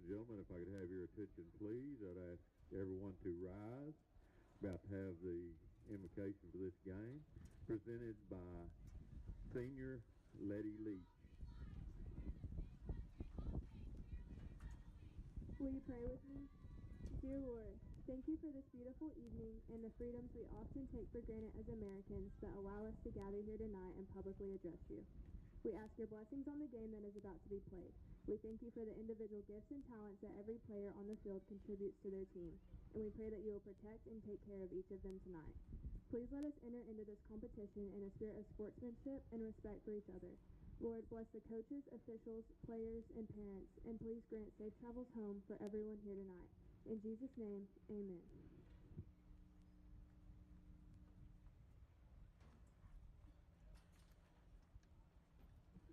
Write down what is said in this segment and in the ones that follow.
gentlemen, if I could have your attention, please. I'd ask everyone to rise. About to have the invocation for this game, presented by Senior Letty Leach. Will you pray with me? Dear Lord, thank you for this beautiful evening and the freedoms we often take for granted as Americans that allow us to gather here tonight and publicly address you. We ask your blessings on the game that is about to be played. We thank you for the individual gifts and talents that every player on the field contributes to their team, and we pray that you will protect and take care of each of them tonight. Please let us enter into this competition in a spirit of sportsmanship and respect for each other. Lord, bless the coaches, officials, players, and parents, and please grant safe travels home for everyone here tonight. In Jesus' name, amen.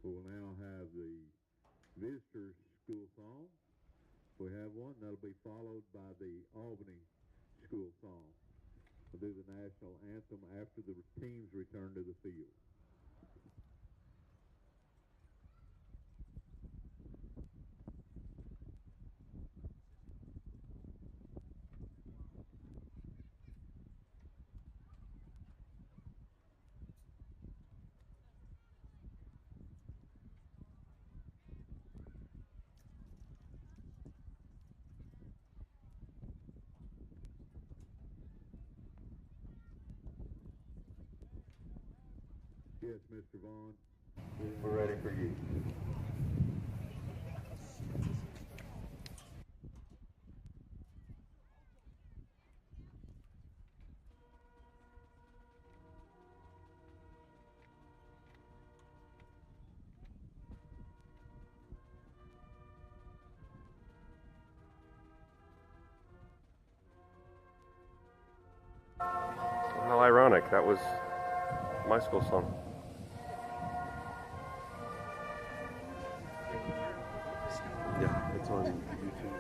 We will now have the visitors' school song. If we have one, that'll be followed by the Albany school song. We'll do the national anthem after the teams return to the field. Yes, Mr. Vaughn, we're ready for you. How ironic, that was my school song. Yeah, it's on YouTube.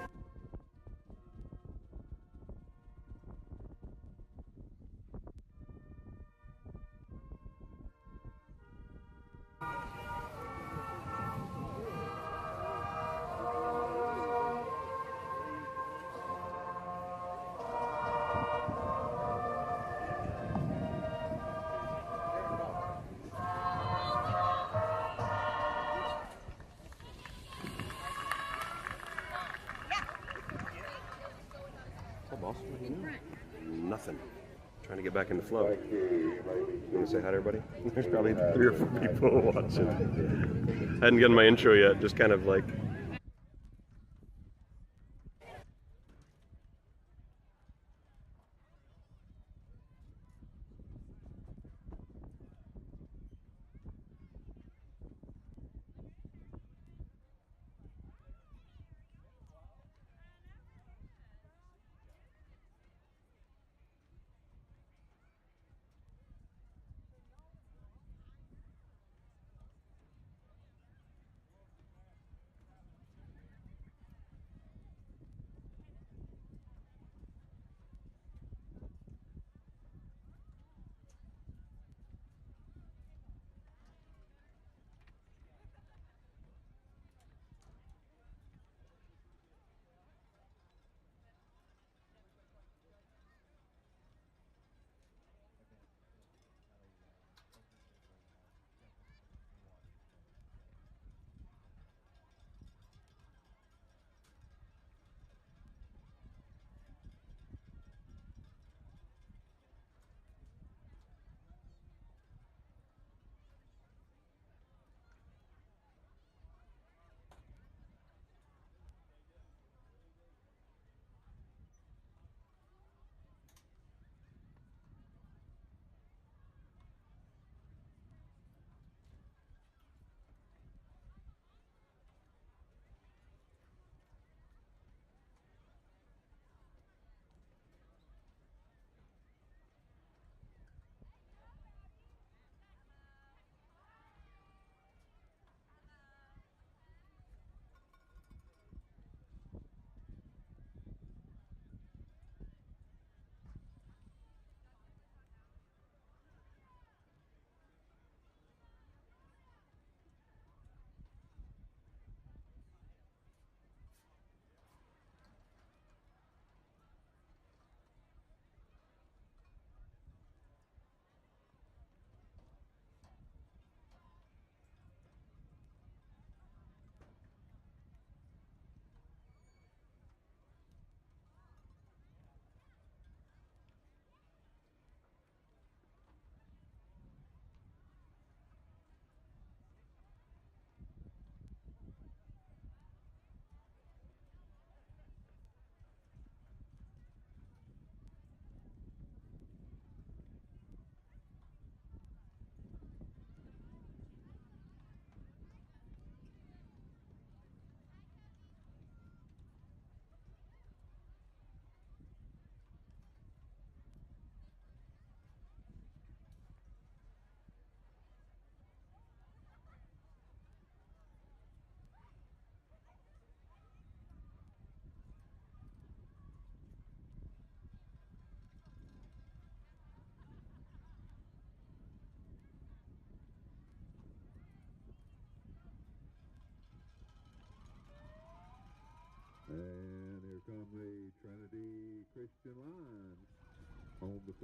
Boss, what do you know? Nothing. Trying to get back in the flow. You want to say hi to everybody? There's probably 3 or 4 people watching. Hadn't gotten my intro yet, just kind of like...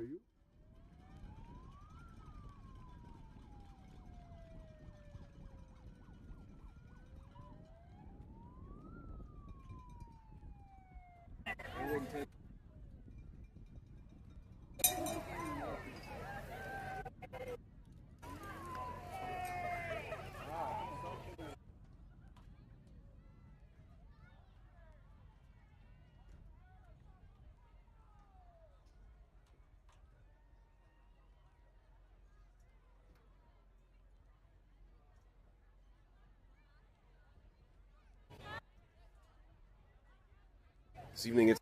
field. This evening it's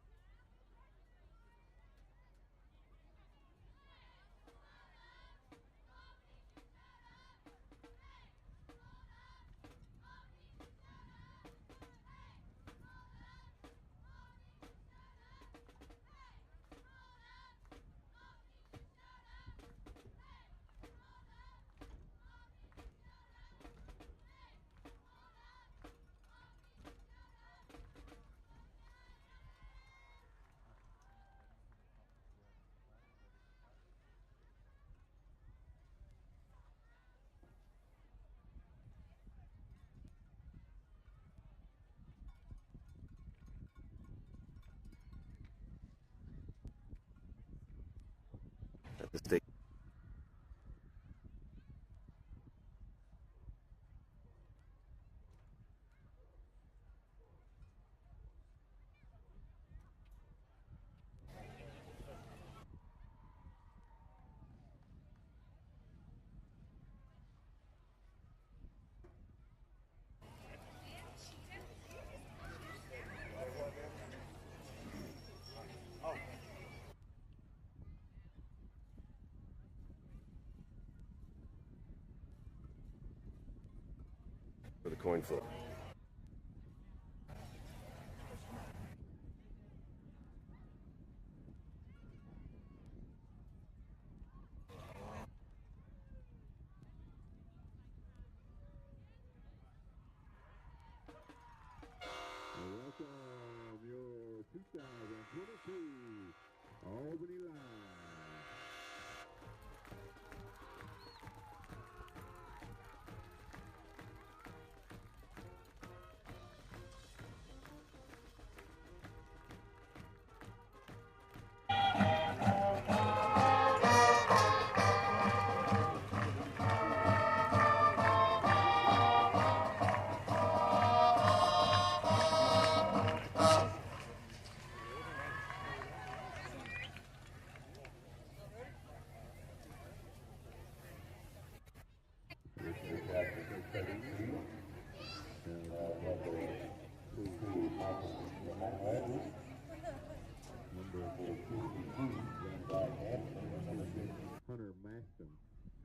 at the state. For the coin flip. Welcome your 2022 Albany Live.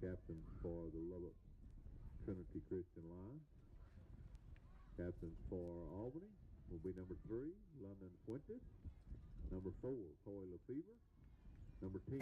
Captain for the Lubbock Trinity Christian line. Captains for Albany will be number 3, London Fuentes. Number 4, Toy Lefevre. Number 10,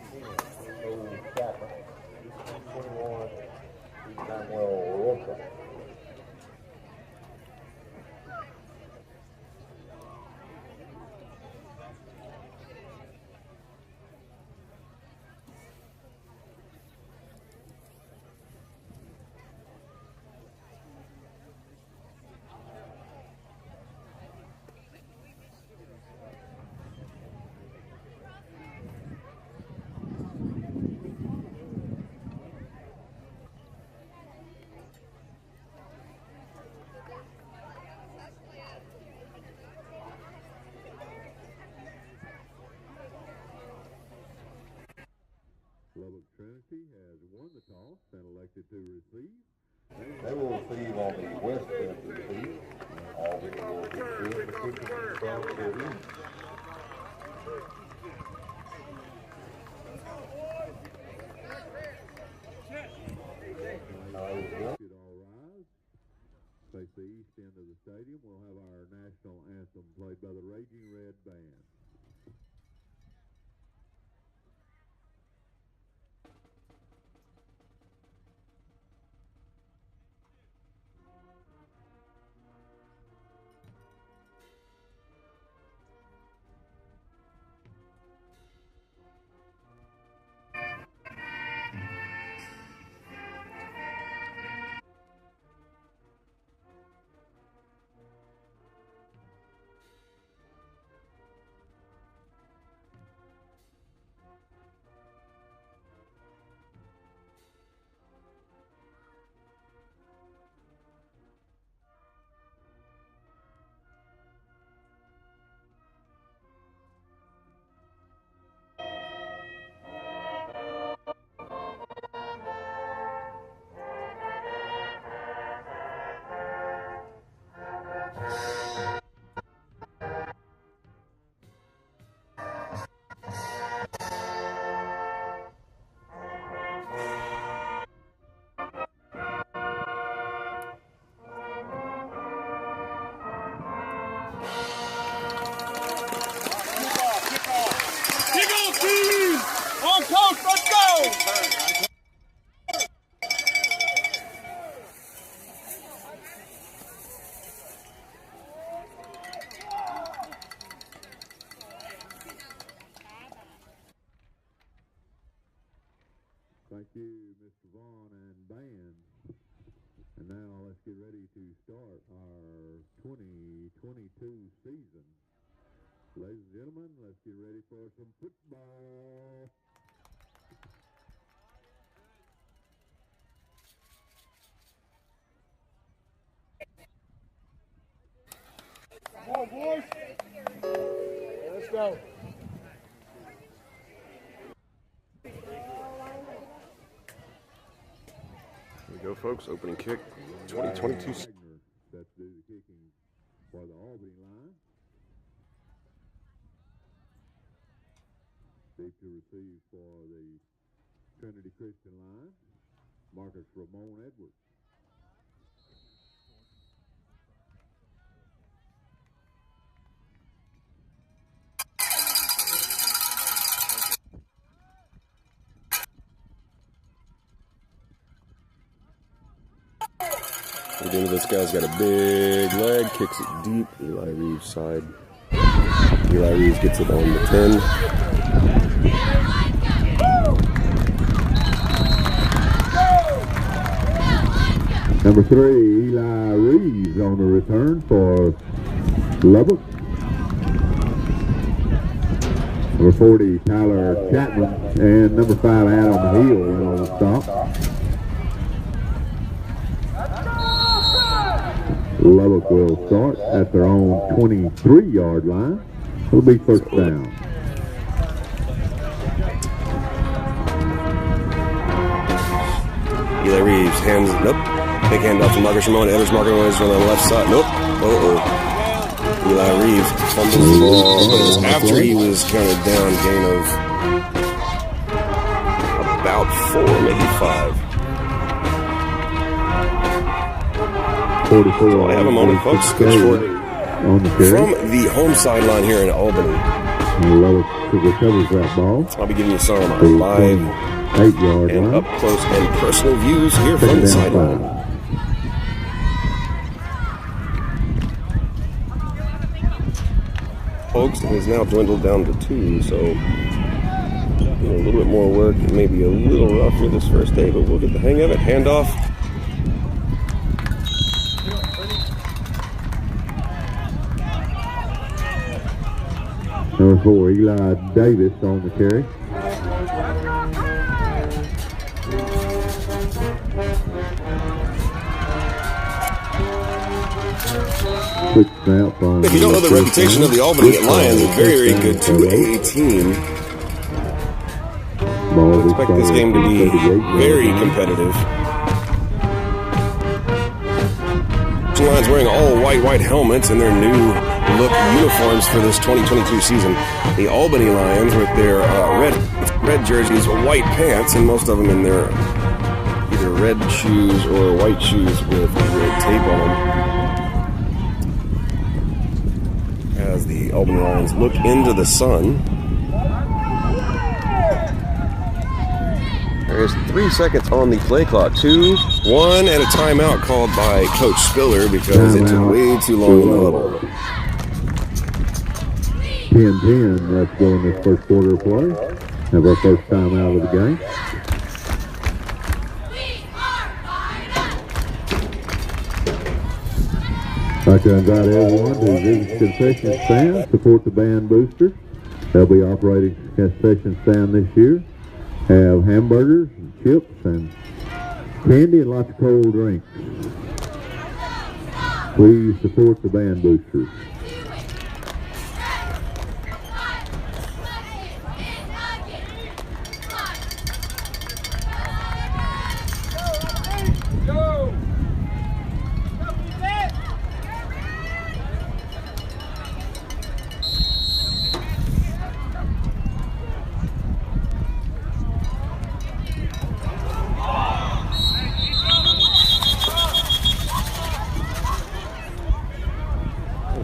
Lubbock Trinity has won the toss and elected to receive. They will receive on the west end of the field. Albany will receive the pitches from the east. Should all rise. Face the east end of the stadium. We'll have our national anthem played by the Raging Red Band. get ready to start our 2022 season. Ladies and gentlemen, let's get ready for some football. Come on, boys. Let's go. Here we go, folks. Opening kick, 2022. Set to do the kicking for the Albany line. Deep to receive for the Trinity Christian line. Marcus Ramon Edwards. Again, this guy's got a big leg, kicks it deep. Eli Reeves side. Eli Reeves gets it on the 10. Number 3, Eli Reeves on the return for Lubbock. Number 40, Tyler Chapman. And number 5, Adam Hill went on the stop. Lubbock will start at their own 23-yard line. It'll be first down. Eli Reeves hands, nope. Big handoff to Marcus Ramon. Edwards Marcus Ramon is on the left side. Nope. Eli Reeves fumbles the ball, but it was after he was counted down, gain of about 4, maybe 5. 44. I have a moment, folks. Coach Ford on the carry. from the home sideline here in Albany. Lubbock recovers that ball. I'll be giving you some live 8-yard and line. up close and personal views here from the sideline. Folks, it has now dwindled down to 2, so a little bit more work. It may be a little rough here this first day, but we'll get the hang of it. Handoff. Number 4, Eli Davis on the carry. Quick snap on. If you don't know the reputation of the Albany Lions, a very, very good 2A team. I expect this game to be very competitive. The Lions wearing all white helmets and their new look uniforms for this 2022 season. The Albany Lions with their red jerseys, white pants, and most of them in their either red shoes or white shoes with red tape on them. As the Albany Lions look into the sun. There's 3 seconds on the play clock. 2, 1, and a timeout called by Coach Spiller because it took way too long in the huddle. 10-10 left go in this first quarter of play. Have our first time out of the game. I'd like to invite everyone to visit concession stand, support the band boosters. They'll be operating concession stand this year. Have hamburgers and chips and candy and lots of cold drinks. Please support the band boosters.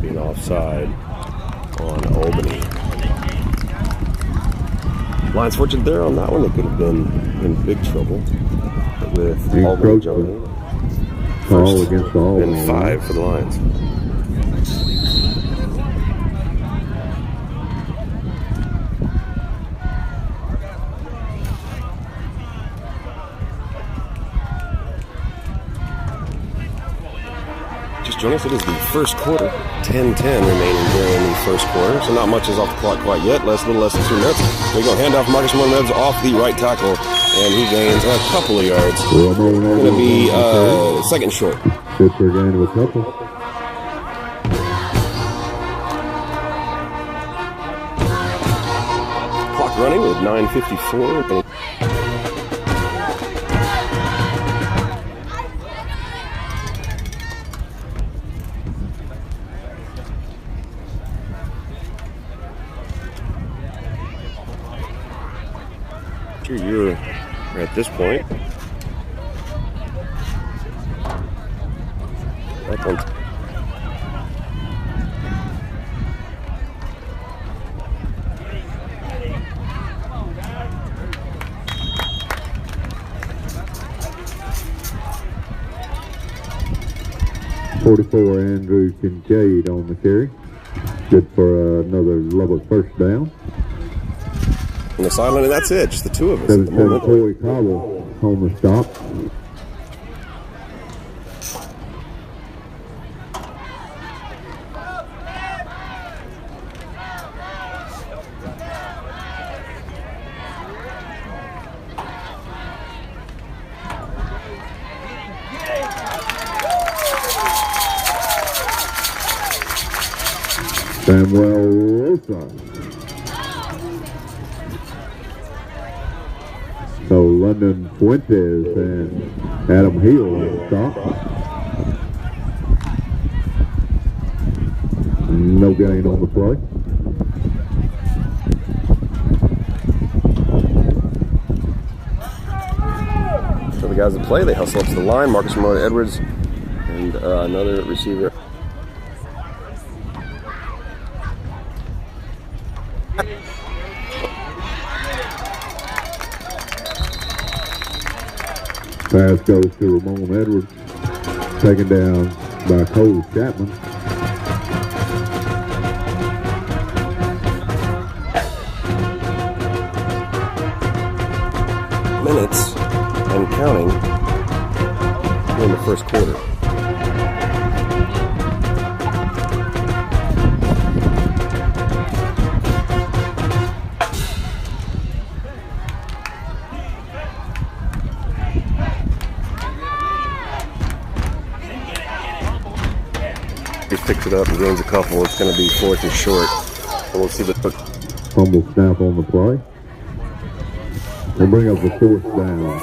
Being offside on Albany. Lions fortunate there on that one. They could have been in big trouble with Albany jumping. Call against the Albany. And 5 for the Lions. just joining us, it is the first quarter. 10-10 remaining here in the first quarter. So not much is off the clock quite yet. A little less than 2 minutes. There you go. Handoff. Marcus Mohamed's off the right tackle. And he gains a couple of yards. Going to be second short. Good for a gain of a couple. Clock running with 9:54. You're at this point. Up on 44, Andrew Kincaid on the carry. Good for another Lubbock first down. on the sideline, and that's it. Just the two of us at the moment. Corey Cobble on the stop. Samuel Rosa. So London Fuentes and Adam Hill on the stop. No gain on the play. So the guys that play, they hustle up to the line. Marcus Ramona Edwards and another receiver. Pass goes to Ramon Edwards, taken down by Cole Chapman. Minutes and counting in the first quarter. He picks it up and gains a couple. It's going to be fourth and short. And we'll see the Fumble snap on the play. We'll bring up the fourth down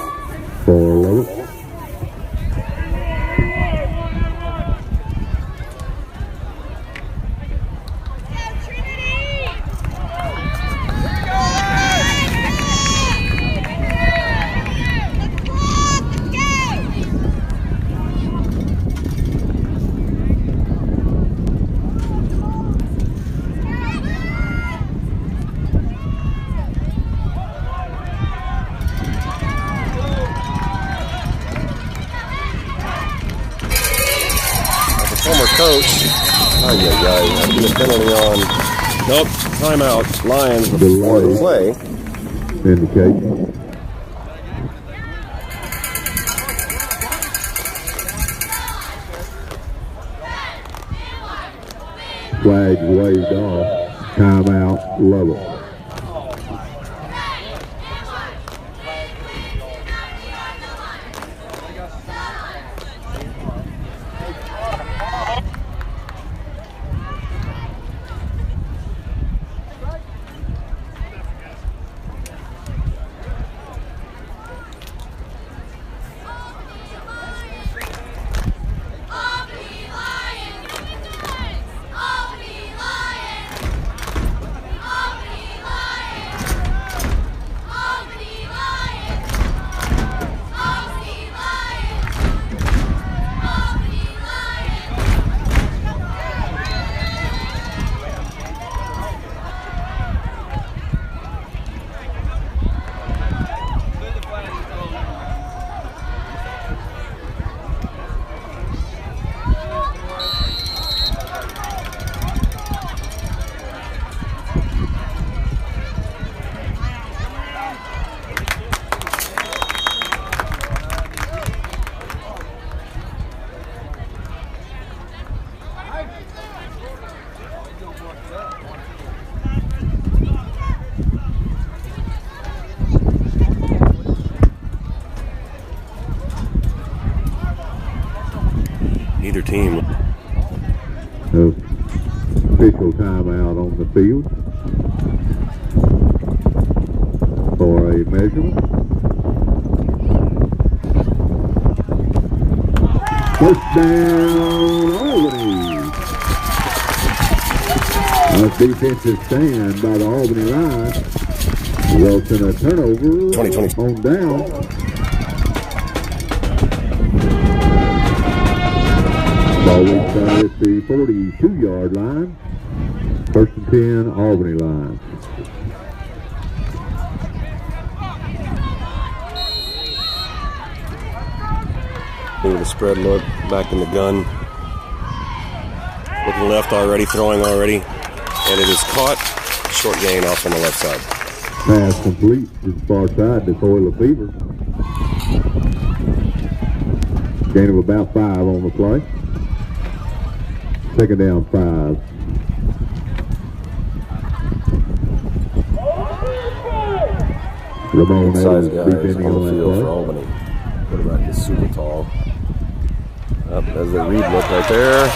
for Lubbock. former coach. That'd be a penalty on. Nope, timeout. Lions before the play. Indicate. Flag waved off. Timeout, Lubbock. team. Official timeout on the field for a measurement. First down, Albany. A defensive stand by the Albany line results in a turnover 2020. on down. Ball weeks out at the 42-yard line. First and 10, Albany line. Into the spread look, back in the gun. Looking left already, throwing already. And it is caught. Short gain off on the left side. Pass complete, just far side to Coyle Fever. Gain of about 5 on the play. Second down, 5. Ramon Size Evans guys defending on on the that field for play. Albany. Quarterback is super tall. Up as they read look right there.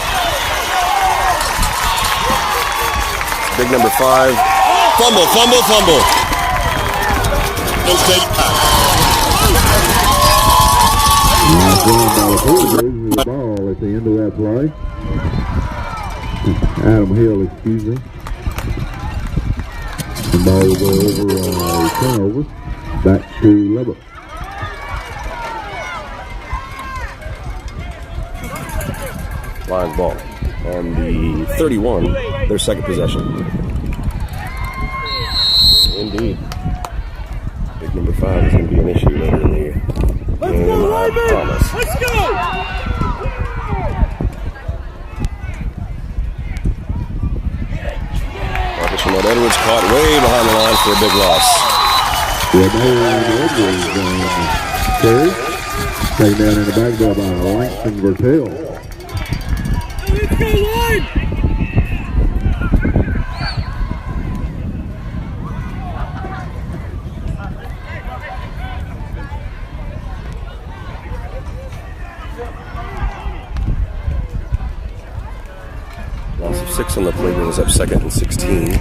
Big number 5. Fumble, fumble, fumble. Nice run by the Cougars. Loses the ball at the end of that play. Adam Hill, excuse me. The ball will go over on a turnover. Back to Lubbock. Lions ball on the 31, their second possession. Indeed. Big number 5 is going to be an issue later in the game. I promise. Let's go! Marcus Edwards caught way behind the line for a big loss. Edwards carry. Taken down in the backdoor by Langston Vertel. Let's go, line! Loss of 6 on the play brings up 2nd and 16.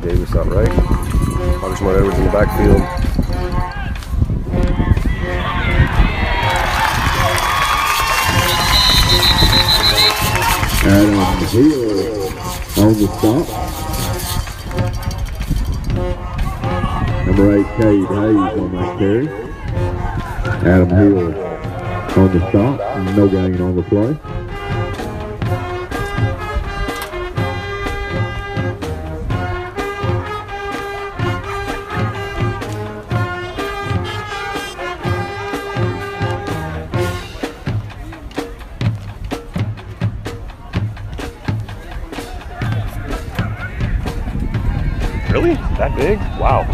Davis out right. Marcus Edwards in the backfield. Adam Hill on the stop. Number 8, Cade Hayes on that carry. Adam Hill on the stop. No gain on the play. Really? That big? Wow.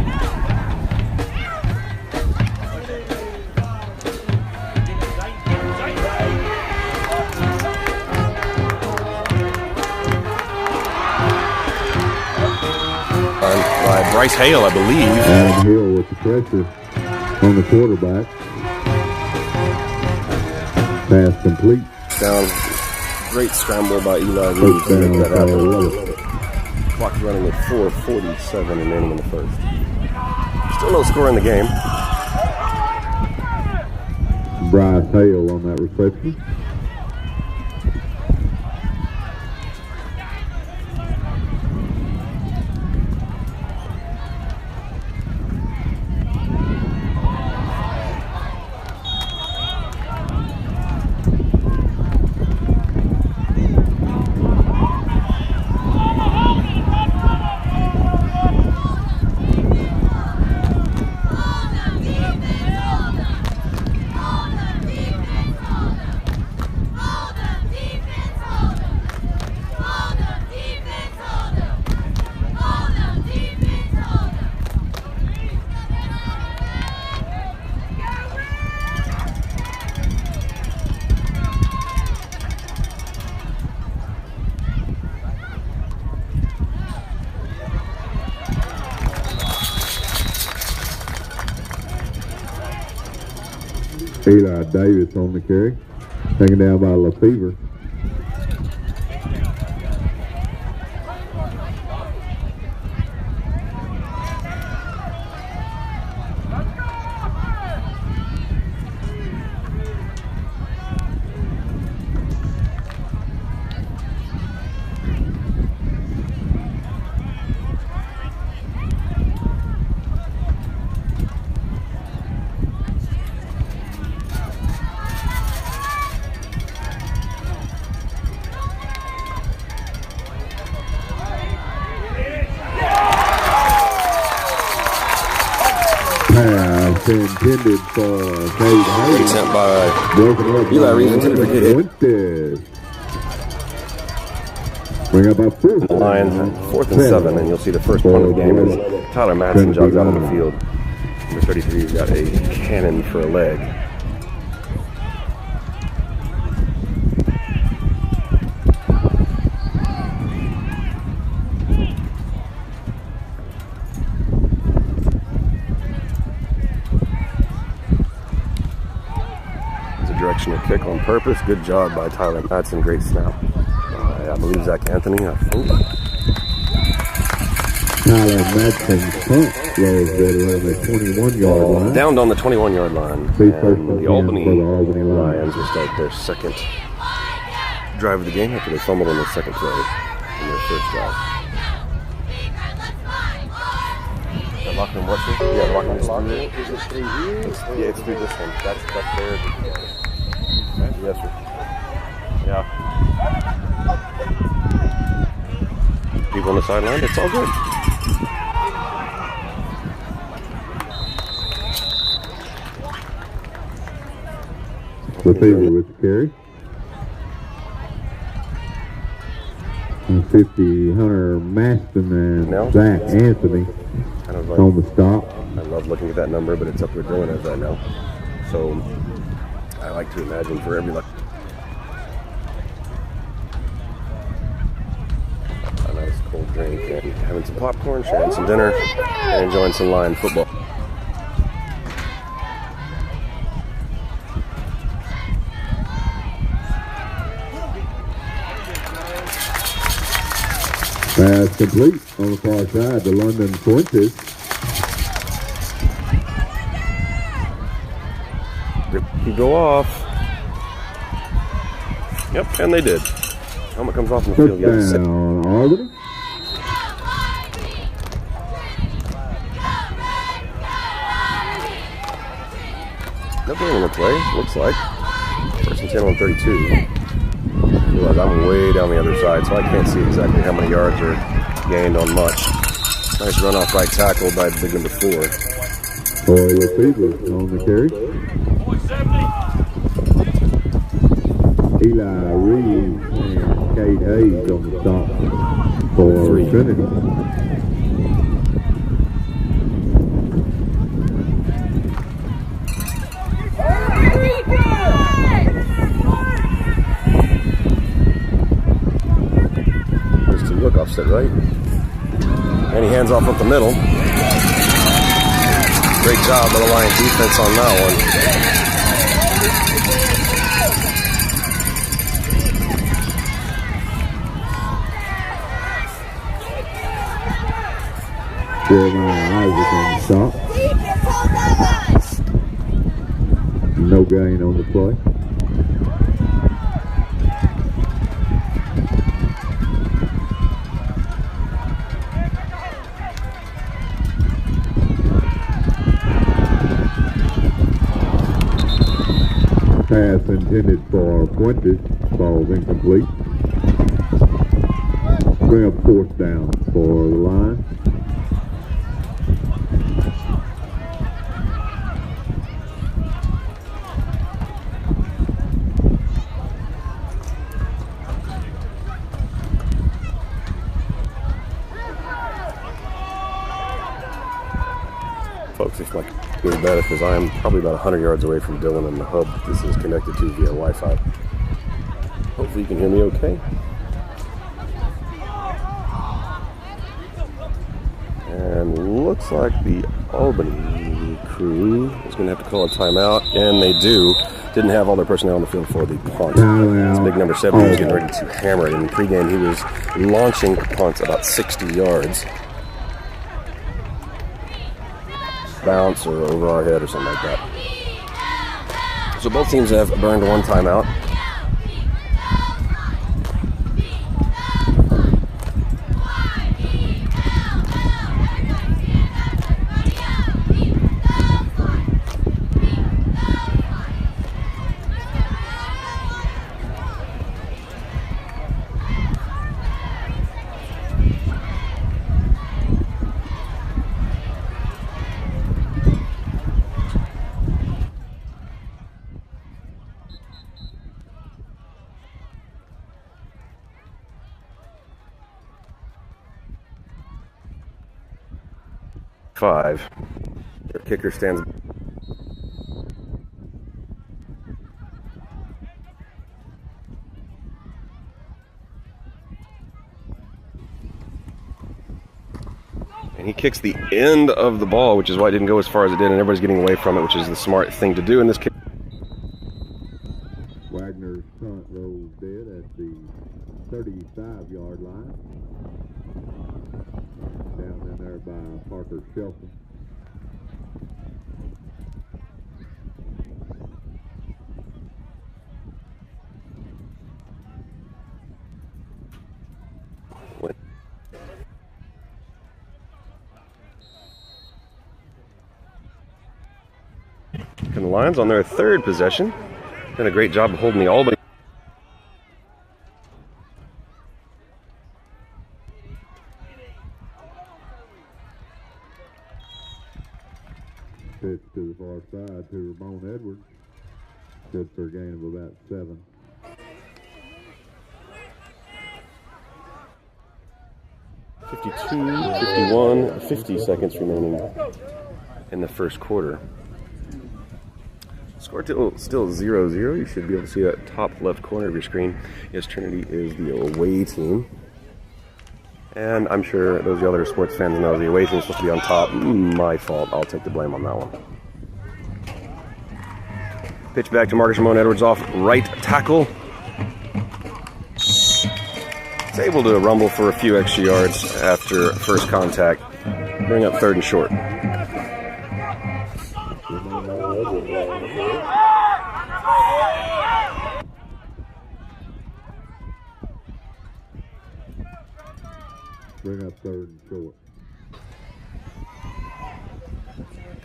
By Bryce Hale, I believe. Adam Hill with the pressure on the quarterback. Pass complete. Down. Great scramble by Eli Reed First to make down, that happen. Lubbock. Clock running at 4:47 remaining in the first. Still no score in the game. Bryce Hale on that reception. Eli Davis on the carry. Taken down by LaFever. Intended for Kate Hayes. Sent by Eli Reed, intended for Kate Hayes. Bring up about 4th. The Lions, 4th and 7, and you'll see the first punt of the game is Tyler Madsen jogs out on the field. Number 33's got a cannon for a leg. Directional kick on purpose. Good job by Tyler Madsen. Great snap. I believe Zach Anthony, I think. Tyler Madsen's punt rolls better on the 21-yard line. Downed on the 21-yard line. And the Albany Lions will start their second drive of the game after they fumbled on the second play in their first drive. Locking in what? Yeah, locking this through. Yeah, it's through this one. That's there. Yes, sir. Yeah. People on the sideline, it's all good. LaFever with the carry. 50, Hunter Maston and Zach Anthony on the stop. I love looking at that number, but it's up where Dylan is right now. So I like to imagine for every a nice cold drink and having some popcorn, sharing some dinner, and enjoying some Lion football. Pass complete on the far side to London Fuentes. You go off. Yep, and they did. Helmet comes off in the field. Down Albany. No game on the play, looks like. First and 10 on 32. Realize I'm way down the other side, so I can't see exactly how many yards are gained on much. Nice run off right tackle by big number 4. Boy, LaFever on the carry. Eli Reed and Kate Hayes on the stop for Trinity. Look offset right, and he hands off up the middle. Great job by the Lion defense on that one. Jeremiah Isaac on the stop. No gain on the play. Pass intended for Fuentes. Ball's incomplete. Bring up 4th down for the Lions. Folks, if my computer better, because I am probably about 100 yards away from Dylan and the hub this is connected to via Wi-Fi. Hopefully you can hear me okay. And looks like the Albany crew is going to have to call a timeout, and they do. Didn't have all their personnel on the field for the punt. It's big number 7 who was getting ready to hammer it. In pregame, he was launching punts about 60 yards. Bounce or over our head or something like that. So both teams have burned one timeout. Five. Their kicker stands. And he kicks the end of the ball, which is why it didn't go as far as it did, and everybody's getting away from it, which is the smart thing to do in this case. Wagner's punt rolls dead at the 35-yard line. Down in there by Parker Shelton. And the Lions on their third possession. Done a great job of holding the Albany. Pitch to the far side to Ramon Edwards. Good for a gain of about 7. .52, 51, 50 seconds remaining in the first quarter. Score still 0-0. You should be able to see that top left corner of your screen. Yes, Trinity is the away team. And I'm sure those other sports fans know the away team is supposed to be on top. My fault. I'll take the blame on that one. Pitch back to Marcus Ramon Edwards off right tackle. It's able to rumble for a few extra yards after first contact. Bring up 3rd and short. Bring up 3rd and short.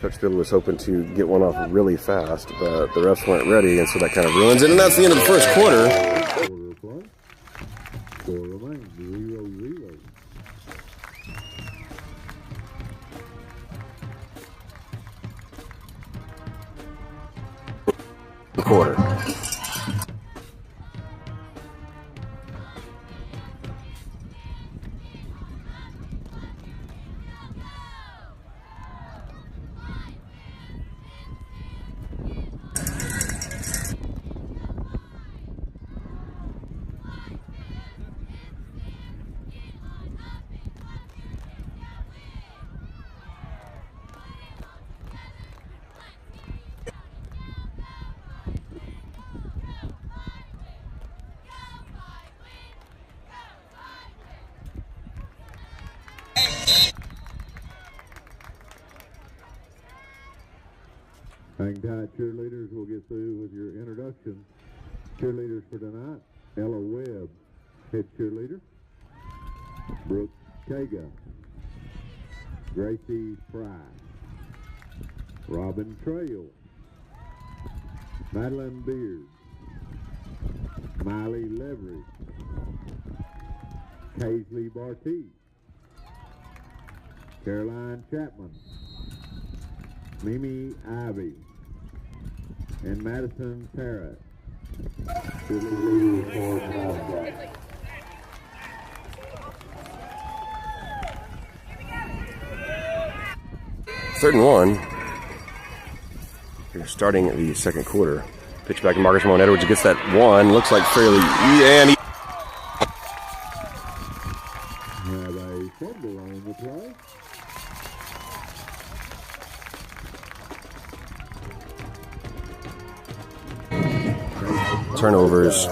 Coach Fiddle was hoping to get one off really fast, but the refs weren't ready, and so that kind of ruins it. And that's the end of the first quarter. Quarter play. Score remains 0-0. Quarter. Hang tight, cheerleaders. We'll get through with your introduction. Cheerleaders for tonight: Ella Webb, head cheerleader; Brooke Kaga; Gracie Price; Robin Trail; Madeline Beard; Miley Leverage; Paisley Bartee; Caroline Chapman; Mimi Ivy; and Madison Parrott. Third and 1. You're starting the second quarter. Pitch back to Marcus Ramon Edwards. He gets that one. Looks like fairly. And he Have a fumble on the play. turnovers.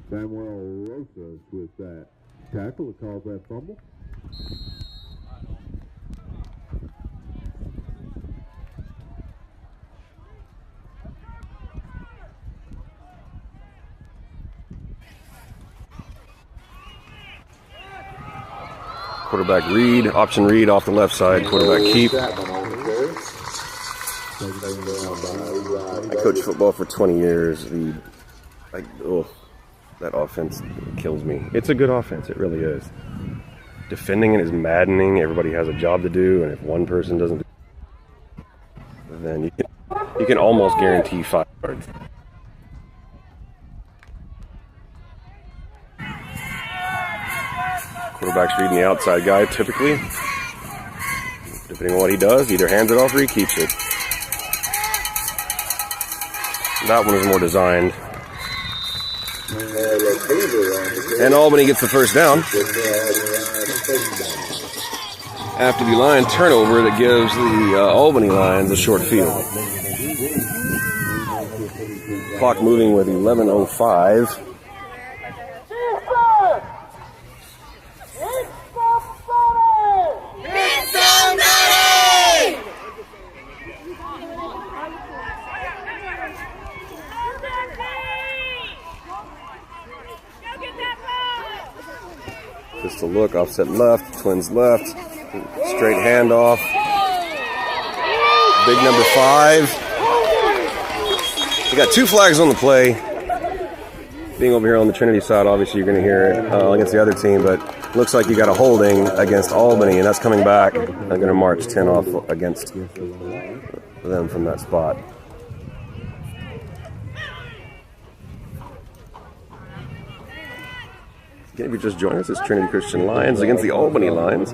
Samuel Rosas with that tackle that caused that fumble. Quarterback read, option read off the left side, quarterback keep. I coached football for 20 years. That offense kills me. It's a good offense, it really is. Defending it is maddening. Everybody has a job to do, and if one person doesn't do it, then you can almost guarantee 5 yards. Quarterback's reading the outside guy, typically. Depending on what he does, either hands it off or he keeps it. That one is more designed. And Albany gets the first down. After the line turnover that gives the Albany Lions a short field. Clock moving with 11:05. Just a look, offset left, twins left, straight handoff. Big number 5. We got 2 flags on the play. Being over here on the Trinity side, obviously you're going to hear it against the other team, but looks like you got a holding against Albany, and that's coming back. I'm going to march 10 off against them from that spot. Again, if you just joined us, it's Trinity Christian Lions against the Albany Lions.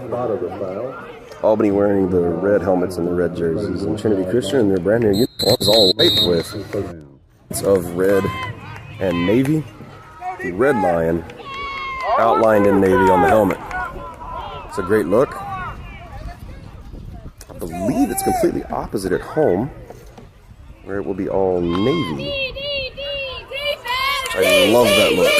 Albany wearing the red helmets and the red jerseys, and Trinity Christian in their brand new uniforms, all white with of red and navy. The red lion outlined in navy on the helmet. It's a great look. I believe it's completely opposite at home, where it will be all navy. I love that look.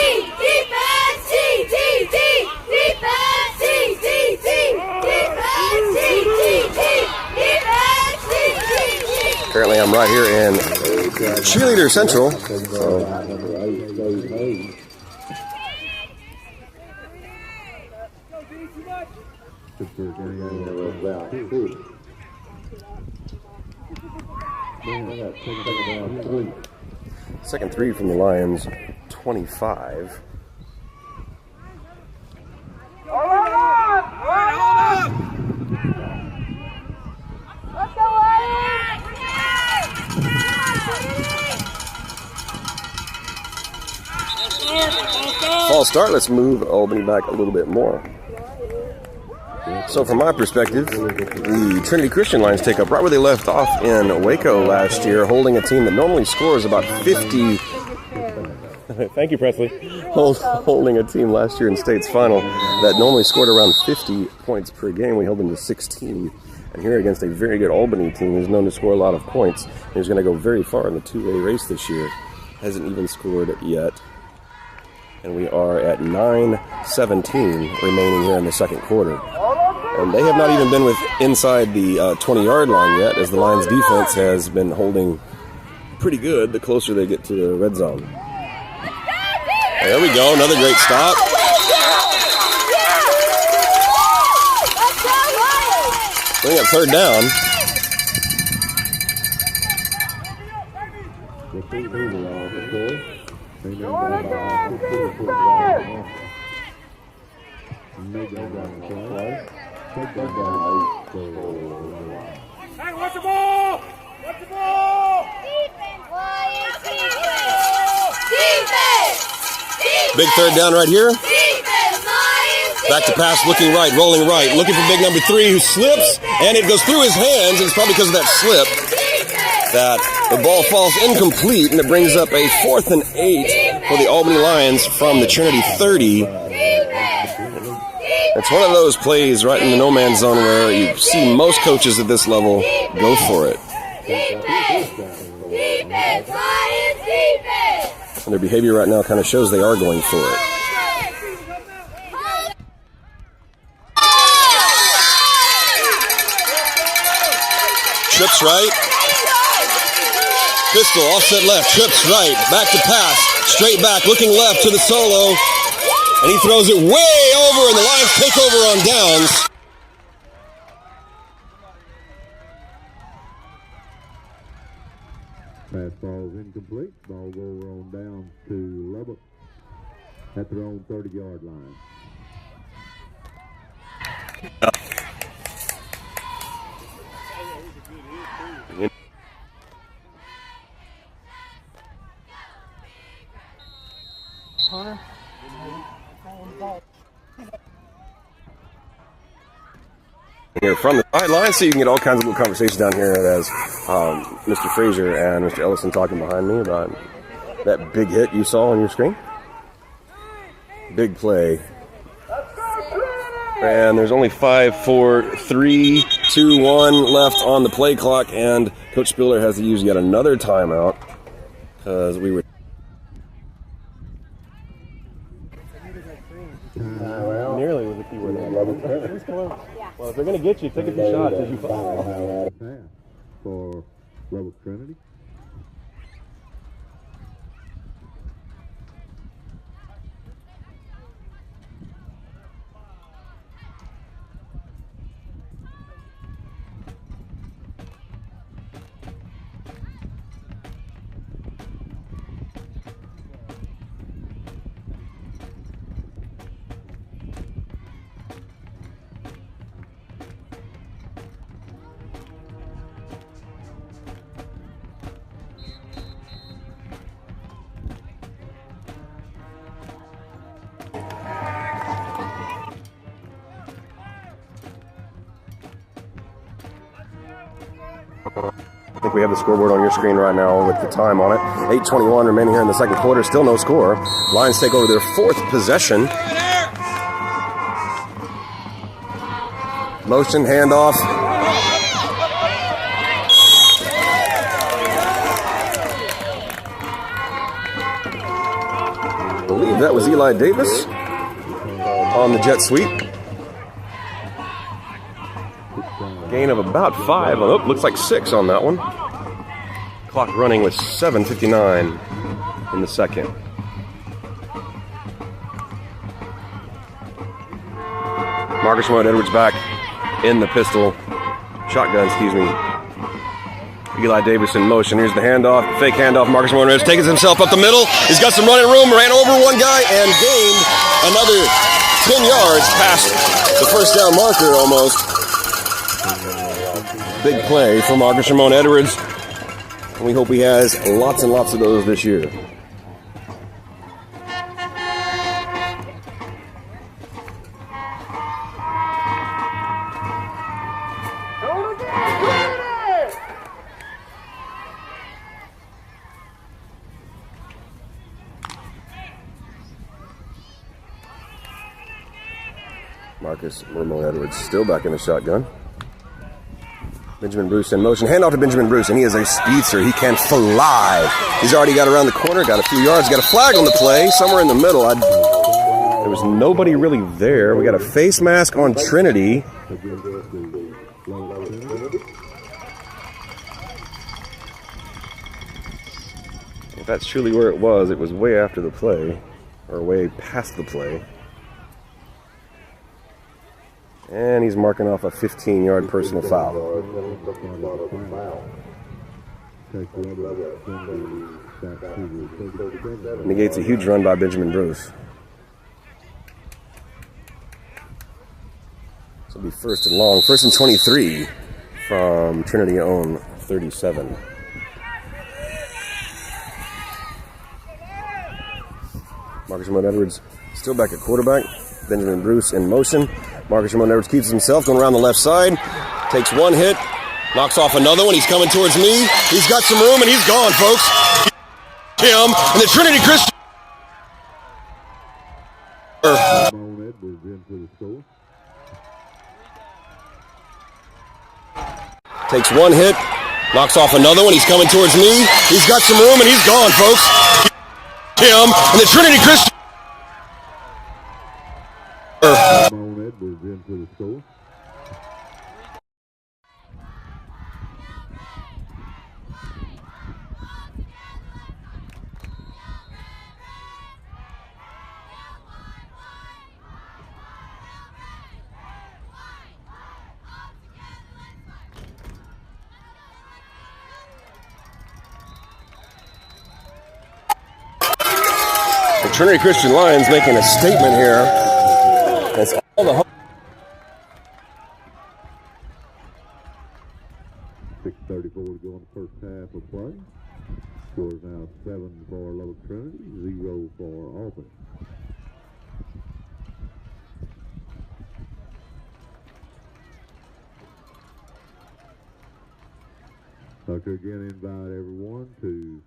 Currently, I'm right here in Cheerleader Central. Second 3 from the Lions, 25. False start. Let's move Albany back a little bit more. So from my perspective, the Trinity Christian Lions take up right where they left off in Waco last year, holding a team that normally scores about 50. Thank you, Presley. Holding a team last year in state's final that normally scored around 50 points per game. We held them to 16. And here against a very good Albany team who's known to score a lot of points, and who's going to go very far in the 2A race this year. Hasn't even scored yet. And we are at 9:17 remaining here in the second quarter. And they have not even been inside the 20-yard line yet, as the Lions defense has been holding pretty good the closer they get to the red zone. There we go, another great stop. Bring up third down. Hey, what's the ball? What's the ball? Big third down right here. Back to pass, looking right, rolling right, looking for big number 3 who slips, and it goes through his hands, and it's probably because of that slip that the ball falls incomplete, and it brings up a 4th and 8 for the Albany Lions from the Trinity 30. It's one of those plays right in the no man's zone where you see most coaches at this level go for it. And their behavior right now kind of shows they are going for it. Trips right. Pistol, offset left, trips right, back to pass, straight back, looking left to the solo, and he throws it way over, and the Lions take over on downs. Pass ball is incomplete. Ball go over on down to Lubbock at their own 30-yard line. Hunter. Here from the sideline, so you can get all kinds of little conversations down here as Mr. Frazier and Mr. Ellison talking behind me about that big hit you saw on your screen. Big play. And there's only 5, 4, 3, 2, 1 left on the play clock, and Coach Spiller has to use yet another timeout because we were. Nearly with the keyword. Well, if they're going to get you, take a few shots as you fall. For Lubbock Trinity. I think we have the scoreboard on your screen right now with the time on it. 8:21 remaining here in the second quarter. Still no score. Lions take over their fourth possession. Motion, handoff. I believe that was Eli Davis on the jet sweep. Gain of about 5. Oh, looks like 6 on that one. Clock running with 7:59 in the second. Marcus Ramon Edwards back in the pistol. Shotgun, excuse me. Eli Davis in motion. Here's the handoff. Fake handoff. Marcus Ramon Edwards takes himself up the middle. He's got some running room. Ran over one guy and gained another 10 yards past the first down marker almost. Big play for Marcus Ramon Edwards. And we hope he has lots and lots of those this year. Marcus Ramon Edwards still back in the shotgun. Benjamin Bruce in motion. Handoff to Benjamin Bruce, and he is a speedster. He can fly. He's already got around the corner, got a few yards, got a flag on the play, somewhere in the middle. There was nobody really there. We got a face mask on Trinity. If that's truly where it was way after the play, or way past the play. And he's marking off a 15-yard personal foul. Negates a huge run by Benjamin Bruce. This will be first and long. First and 23 from Trinity own 37. Marcus Ramon Edwards still back at quarterback. Benjamin Bruce in motion. Marcus Ramon Edwards keeps himself going around the left side. Takes one hit. Knocks off another one. He's coming towards me. He's got some room and he's gone, folks. Him and the Trinity Christian. Takes one hit, knocks off another one. He's coming towards me. He's got some room, and he's gone, folks. Him and the Trinity Christian. Edwards into the score. The Trinity Christian Lions making a statement here. That's all the 6:34 to go in the first half of play. Score is now 7 for Lubbock Trinity, 0 for Albany. I'd like to again invite everyone to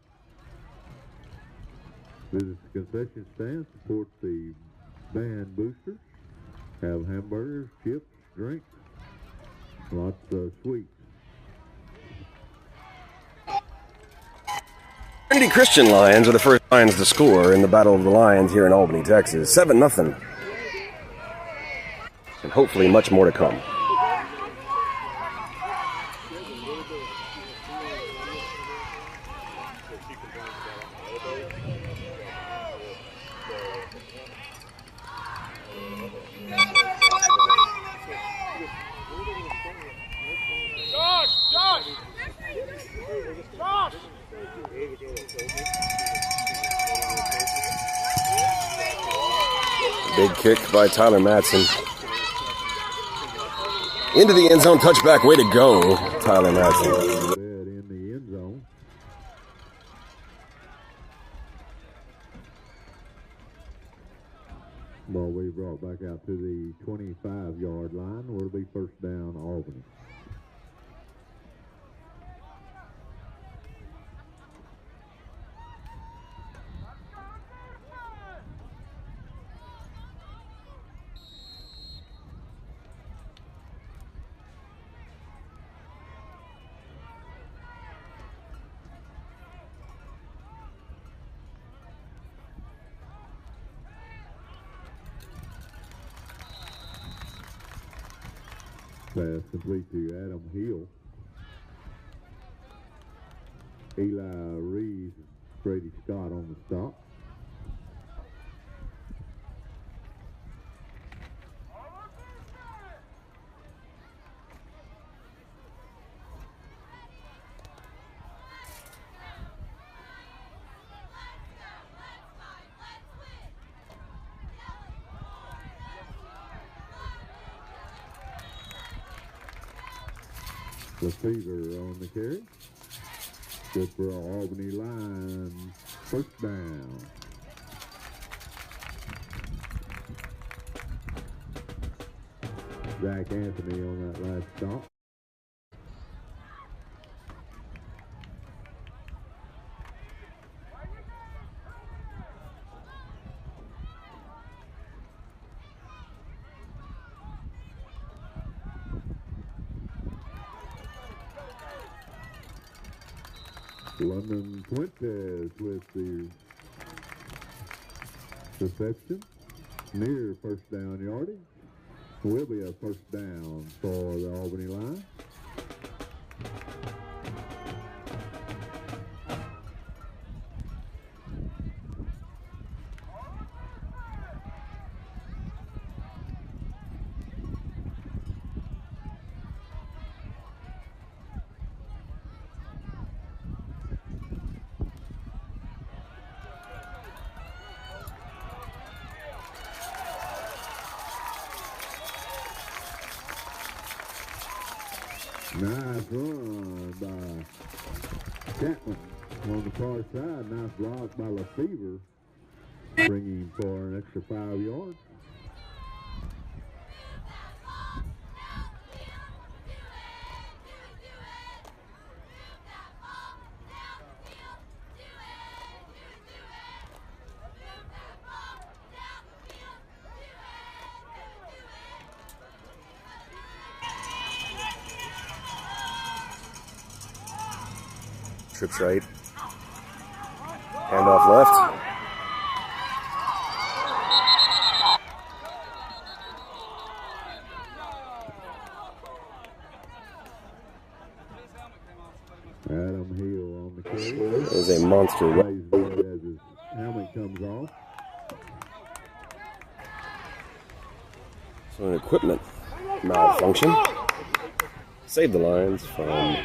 visit the concession stand, support the band boosters, have hamburgers, chips, drinks, lots of sweets. Trinity Christian Lions are the first Lions to score in the Battle of the Lions here in Albany, Texas. 7-0. And hopefully much more to come. Big kick by Tyler Matson. Into the end zone, touchback. Way to go, Tyler Matson. In the end zone. Ball we brought back out to the 25-yard line, where it'll be first down, Albany. Pass complete to Adam Hill. Eli Reeves, Brady Scott on the stop. Receiver on the carry. Good for Albany Lions. First down. Zach Anthony on that last stop. London Fuentes with the reception near first down yardage. Will be a first down for the Albany line. Nice run by Chapman on the far side. Nice block by LaFever, bringing for an extra 5 yards. trips right. Handoff left. Adam Hill on the carry. It was a monster. Plays good as his helmet comes off. So an equipment malfunction saved the Lions from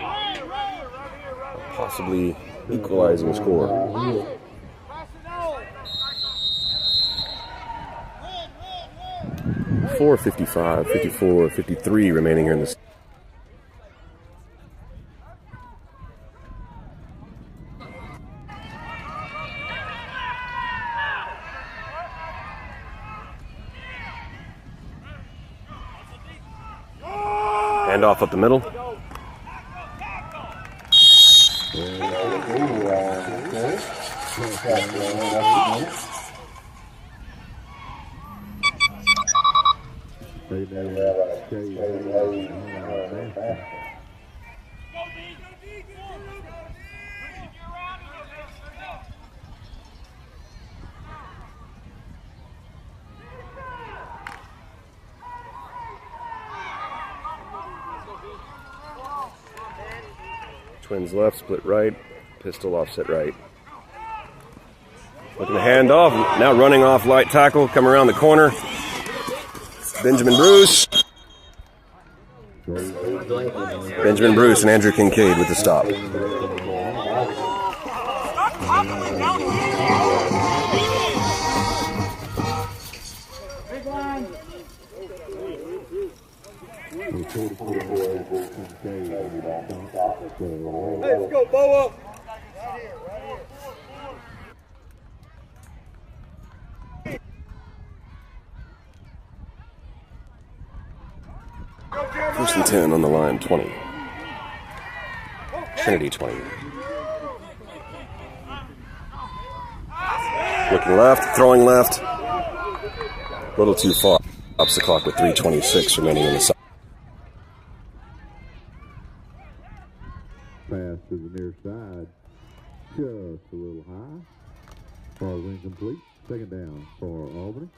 possibly equalizing the score. 4:55, 54, 53 remaining here in the. Handoff up the middle. Twins left, split right, pistol offset right. Looking to hand off, now running off light tackle, come around the corner. Benjamin Bruce. Benjamin Bruce and Andrew Kincaid with the stop. Let's go, Boa! First and 10 on the line, 20. Trinity 20. Looking left, throwing left. A little too far. Stops the clock with 3:26 remaining in the side. Pass to the near side. Just a little high. Ball is incomplete. Second down for Albany.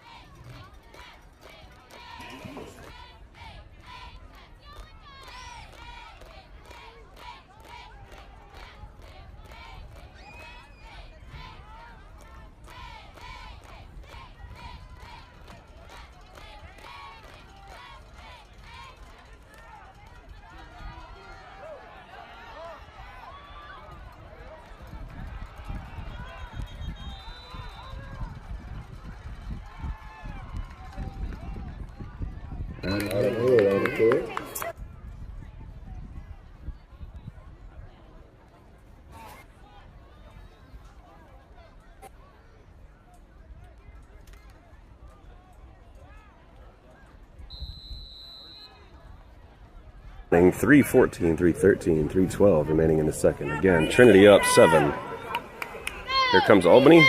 Running 3:14, 3:13, 3:12 remaining in the second. Again, Trinity up 7. Here comes Albany.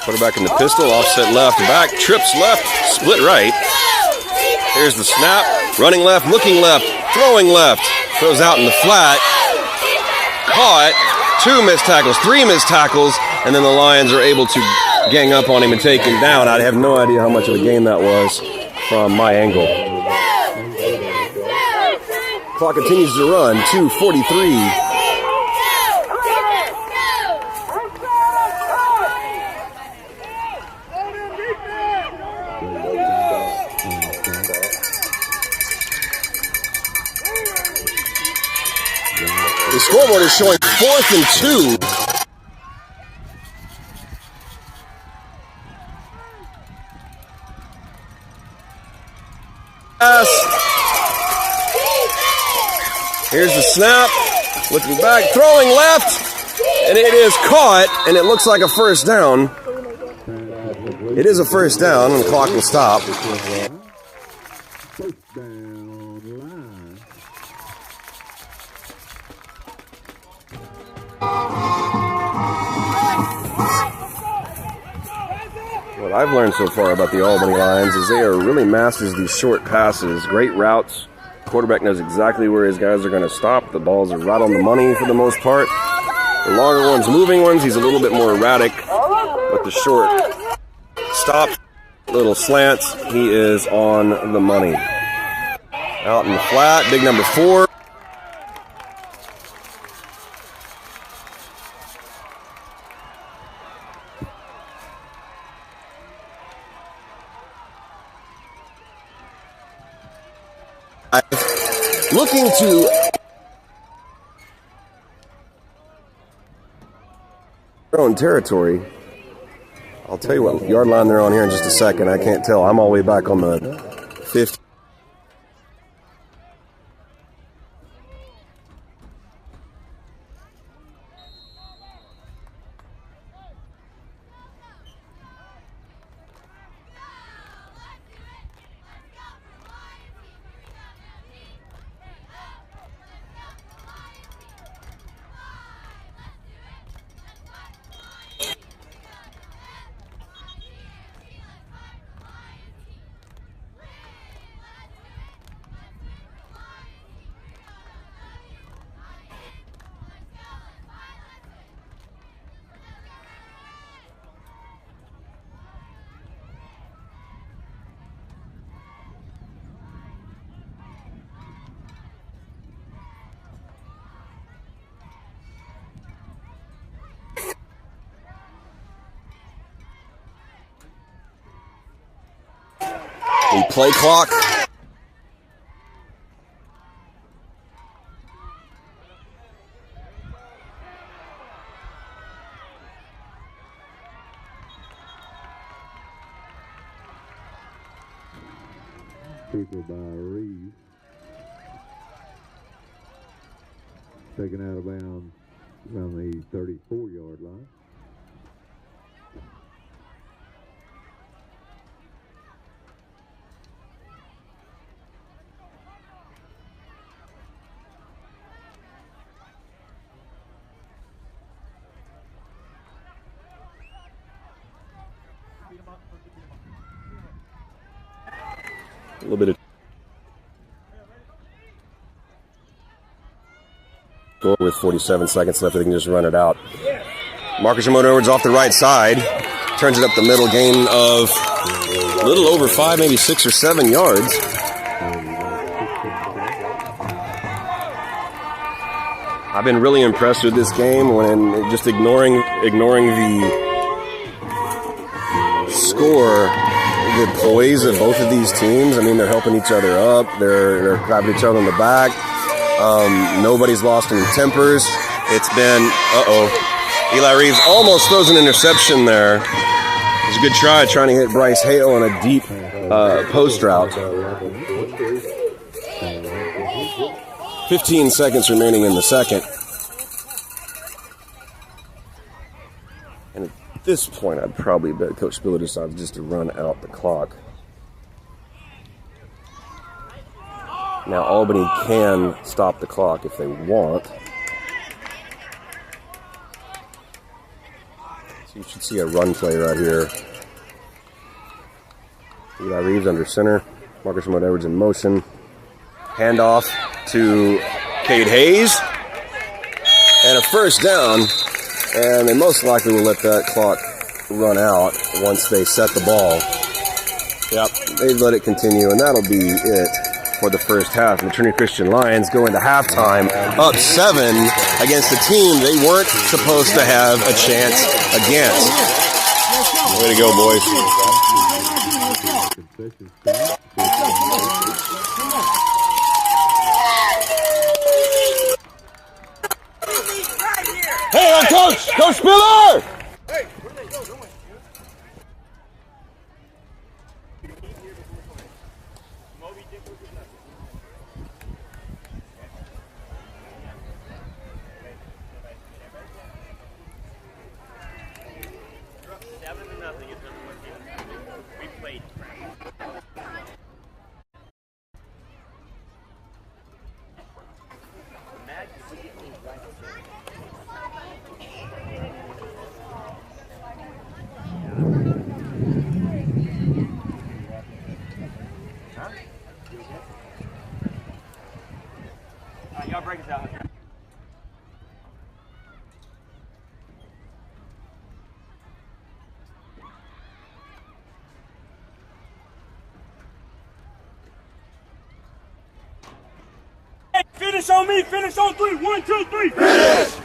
Quarterback in the pistol, offset left, back, trips left, split right. Here's the snap, running left, looking left, throwing left, throws out in the flat. Caught, 2 missed tackles, 3 missed tackles, and then the Lions are able to gang up on him and take him down. I have no idea how much of a gain that was from my angle. Clock continues to run, 2:43. The scoreboard is showing 4th and 2. Here's the snap, looking back, throwing left, and it is caught, and it looks like a first down. It is a first down, and the clock will stop. First down line. What I've learned so far about the Albany Lions is they are really masters of these short passes, great routes. Quarterback knows exactly where his guys are going to stop. The balls are right on the money for the most part. The longer ones, moving ones, he's a little bit more erratic. But the short stop, little slants, he is on the money. Out in the flat, big number 4. Looking to their own territory. I'll tell you what yard line they're on here in just a second. I can't tell. I'm all the way back on the 50. The play clock. Keeper by Reeves. Taken out of bounds around the 34-yard line. A little bit of score with 47 seconds left. They can just run it out. Marcus Ramon Edwards off the right side. Turns it up the middle, gain of a little over 5, maybe 6 or 7 yards. I've been really impressed with this game when just ignoring the score. The poise of both of these teams. I mean, they're helping each other up. They're grabbing each other on the back. Nobody's lost any tempers. It's been, Eli Reeves almost throws an interception there. It was a good try trying to hit Bryce Hale on a deep post route. 15 seconds remaining in the second. And at this point, I'd probably bet Coach Spiller decides just to run out the clock. Now, Albany can stop the clock if they want. So you should see a run play right here. Eli Reeves under center. Marcus Ramon Edwards in motion. Handoff to Cade Hayes. And a first down. And they most likely will let that clock run out once they set the ball. Yep, they let it continue, and that'll be it for the first half. And the Trinity Christian Lions go into halftime up 7 against a team they weren't supposed to have a chance against. Way to go, boys. Hey, I'm Coach Spiller! Hey, where did they go? Don't wait. Finish on me. Finish on 3. 1, 2, 3. Finish!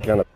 Kind of.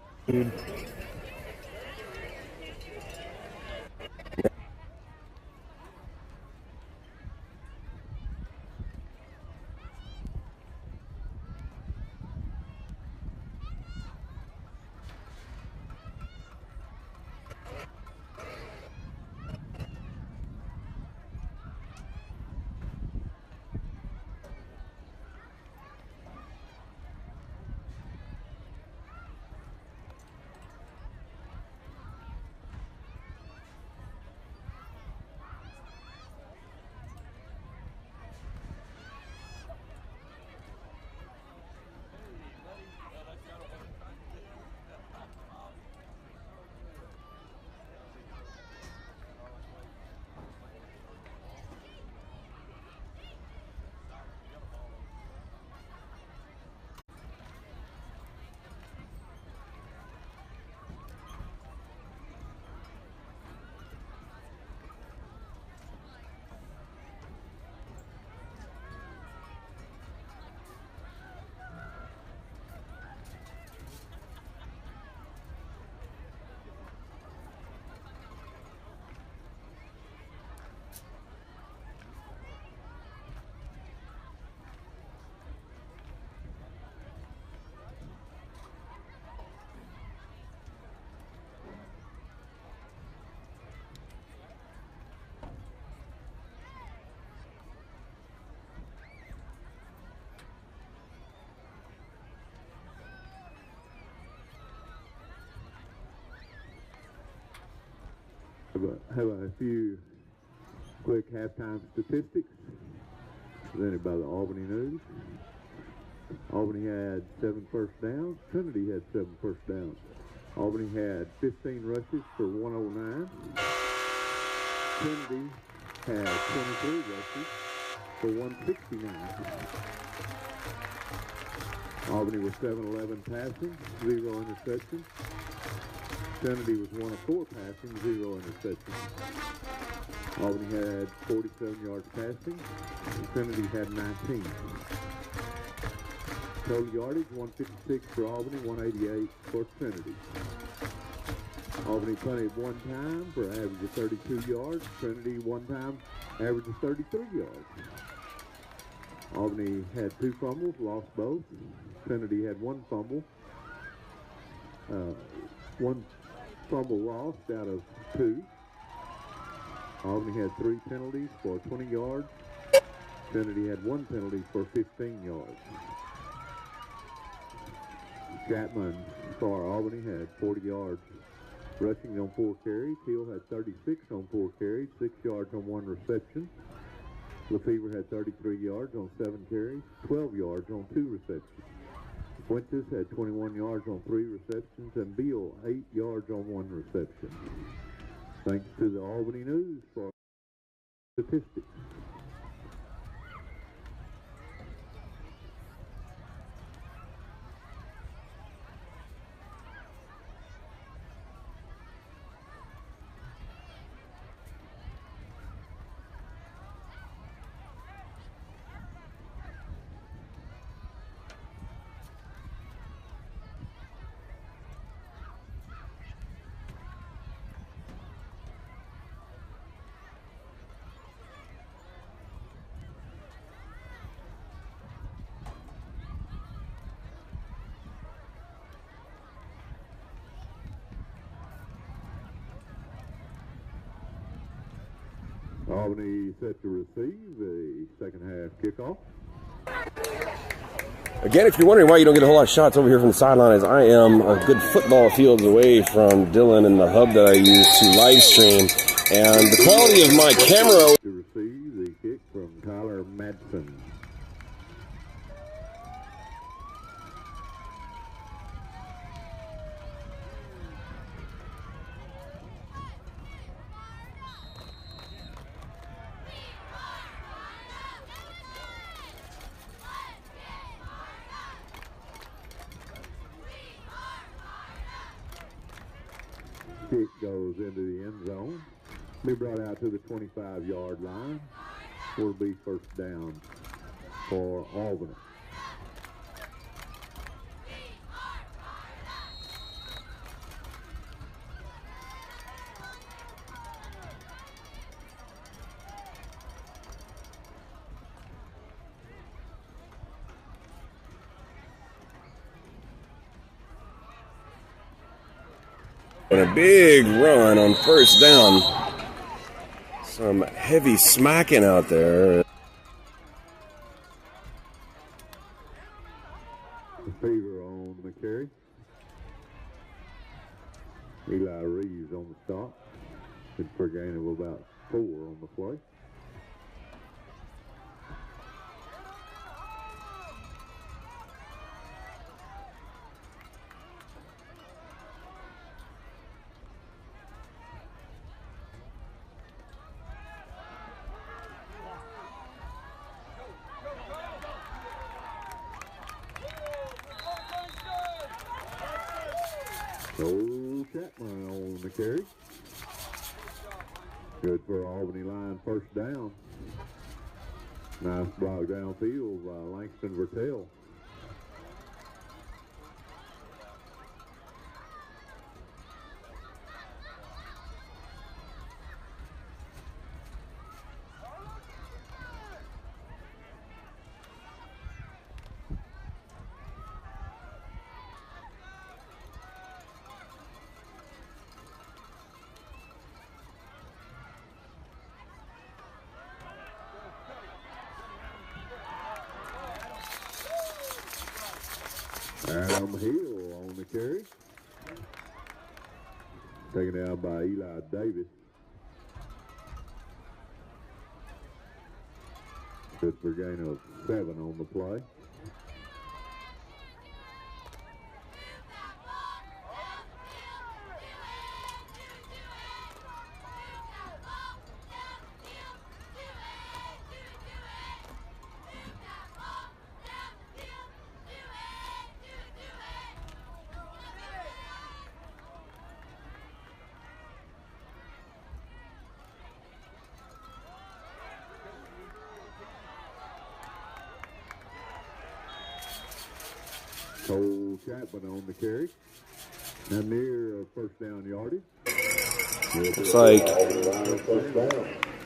Have a few quick halftime statistics presented by the Albany News. Albany had 7 first downs. Trinity had 7 first downs. Albany had 15 rushes for 109. Trinity had 23 rushes for 169. Albany was 7-11 passing, 0 interceptions. Trinity was 1 of 4 passing, 0 interceptions. Albany had 47 yards passing, and Trinity had 19. Total yardage, 156 for Albany, 188 for Trinity. Albany punted 1 time for an average of 32 yards. Trinity 1 time, average of 33 yards. Albany had 2 fumbles, lost both. Trinity had 1 fumble. 1 fumble lost out of 2. Albany had 3 penalties for 20 yards. Trinity had 1 penalty for 15 yards. Chapman for Albany had 40 yards rushing on 4 carries. Hill had 36 on 4 carries, 6 yards on 1 reception. Lefevre had 33 yards on 7 carries, 12 yards on 2 receptions. Fuentes had 21 yards on 3 receptions, and Beal 8 yards on 1 reception. Thanks to the Albany News for statistics. Albany set to receive the second half kickoff. Again, if you're wondering why you don't get a whole lot of shots over here from the sideline, is I am a good football fields away from Dylan and the hub that I use to live stream, and the quality of my camera. To receive the kick from Tyler Connor Madsen. Kick goes into the end zone. Be brought out to the 25-yard line. Will be first down for Albany. And a big run on first down. Some heavy smacking out there. Fever on the carry. Eli Reeves on the stop. Good for a gain of about 4 on the play. Old Chapman on the carry. Good for Albany line first down. Nice block downfield by Langston Vertel. Adam Hill on the carry. Taken out by Eli Davis. Good for a gain of 7 on the play. Cole Chapman on the carry. Now near first down yardage. Looks like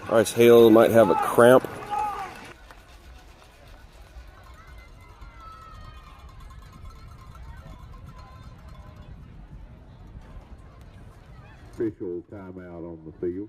Bryce Hale might have a cramp. Official timeout on the field.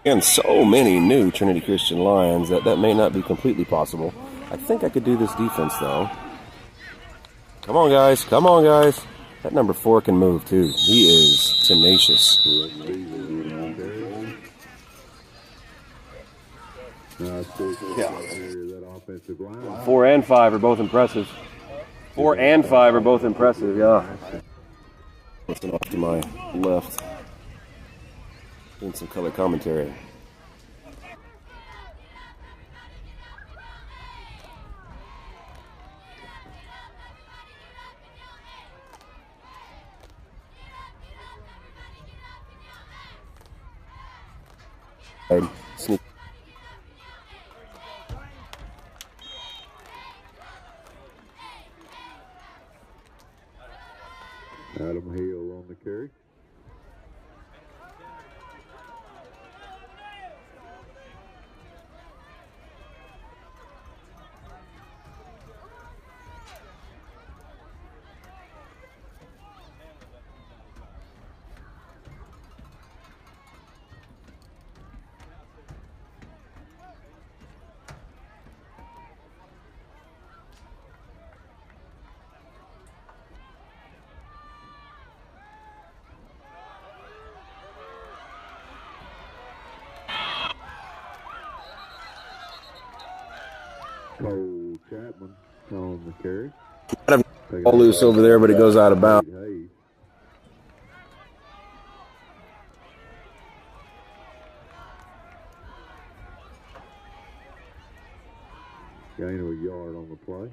And so many new Trinity Christian Lions that may not be completely possible. I think I could do this defense, though. Come on, guys. Come on, guys. That number 4 can move, too. He is tenacious. Yeah. 4 and 5 are both impressive. 4 and 5 are both impressive, yeah. Lifting off to my left. Doing some color commentary. Sneak. Cole Chapman on the carry. All loose over there, but it goes out of bounds. Hayes. Gain of a yard on the play.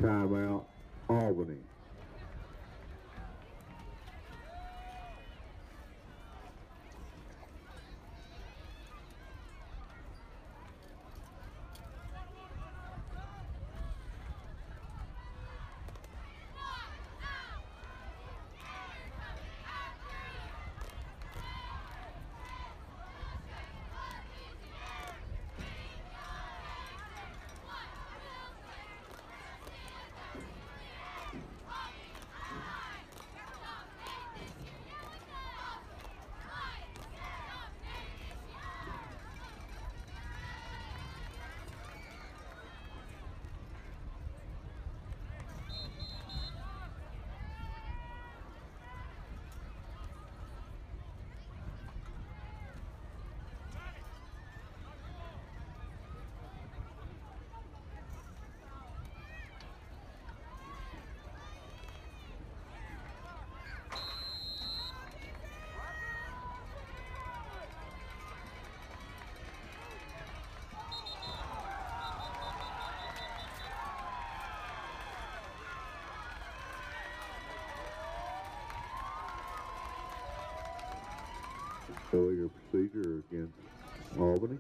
Timeout, Albany. Failure procedure against Albany.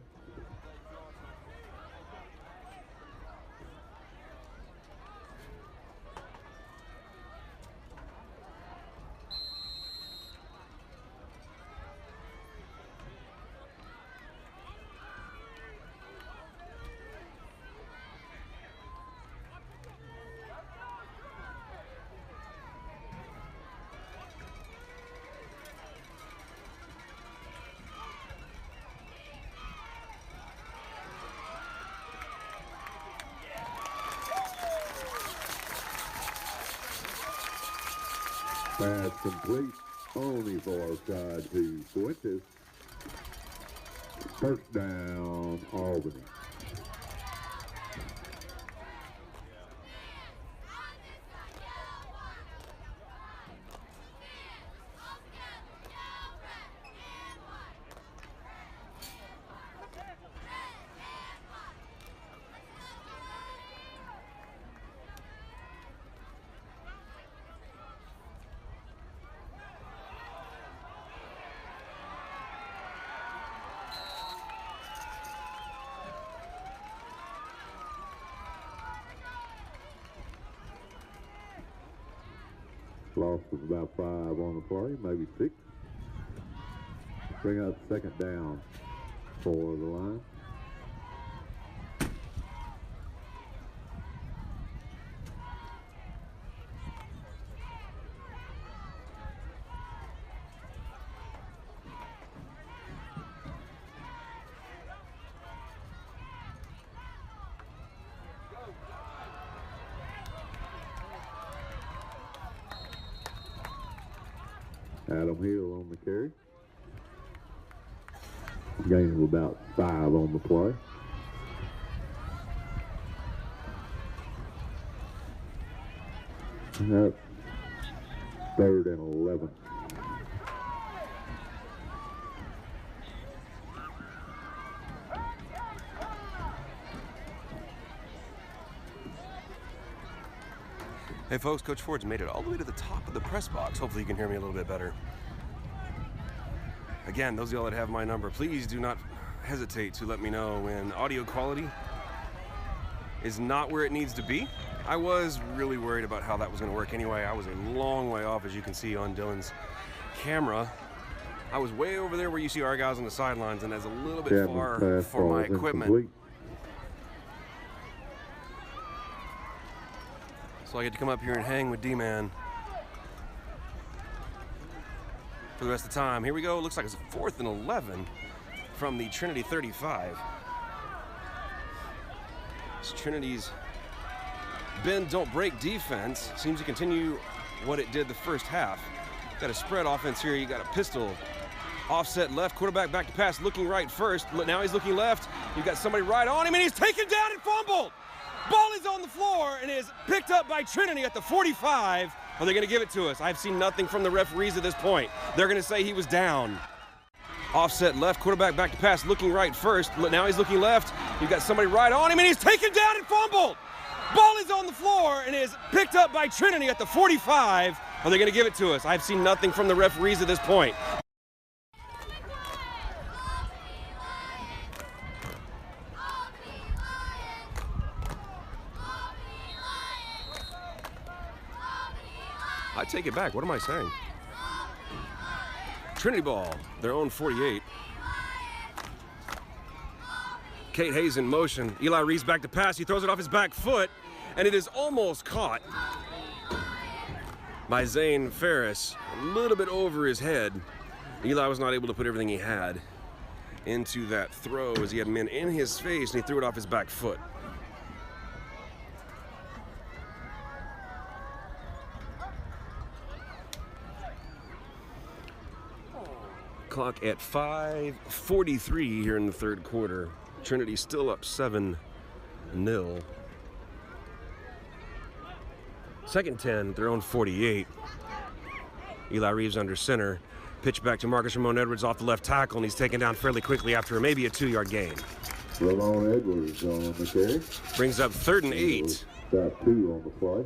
Pass complete on the far side to Fuentes. First down, Albany. Loss of about 5 on the play, maybe 6. Bring up second down for the line. Adam Hill on the carry. Gain of about 5 on the play. And that's 3rd and 11. Hey folks, Coach Ford's made it all the way to the top of the press box. Hopefully you can hear me a little bit better. Again, those of y'all that have my number, please do not hesitate to let me know when audio quality is not where it needs to be. I was really worried about how that was going to work anyway. I was a long way off, as you can see on Dylan's camera. I was way over there where you see our guys on the sidelines, and that's a little bit far for my equipment. So I get to come up here and hang with D-Man for the rest of the time. Here we go. Looks like it's 4th and 11 from the Trinity 35. It's Trinity's bend, don't break defense seems to continue what it did the first half. Got a spread offense here. You got a pistol offset left, quarterback back to pass, looking right first. Now he's looking left. You got somebody right on him, and he's taken down and fumbled. Ball is on the floor and is picked up by Trinity at the 45. Are they going to give it to us? I've seen nothing from the referees at this point. They're going to say he was down. Offset left, quarterback back to pass, looking right first. Now he's looking left. You got somebody right on him, and he's taken down and fumbled. Ball is on the floor and is picked up by Trinity at the 45. Are they going to give it to us? I've seen nothing from the referees at this point. I take it back. What am I saying? Trinity ball, their own 48. Kate Hayes in motion. Eli Reeves back to pass. He throws it off his back foot, and it is almost caught by Zane Ferris. A little bit over his head. Eli was not able to put everything he had into that throw as he had men in his face, and he threw it off his back foot. Clock at 5:43 here in the third quarter. Trinity still up 7-0. Second 10, their own 48. Eli Reeves under center. Pitch back to Marcus Ramon Edwards off the left tackle, and he's taken down fairly quickly after maybe a 2-yard gain. Ramon Edwards on the carry. Brings up 3rd and 8. Got 2 on the play.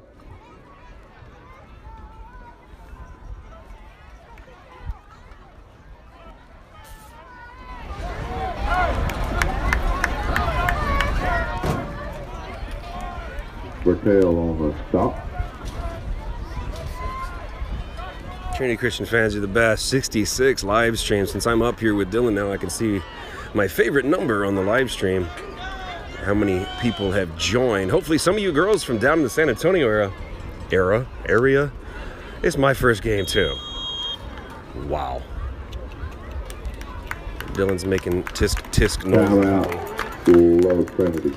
Bertel on the stop. Trinity Christian fans are the best. 66 live stream. Since I'm up here with Dylan now, I can see my favorite number on the live stream. How many people have joined. Hopefully some of you girls from down in the San Antonio area. It's my first game too. Wow. Dylan's making tisk noise. Timeout. Trinity.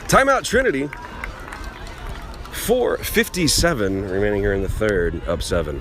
Timeout Trinity. 4:57 remaining here in the third, up 7.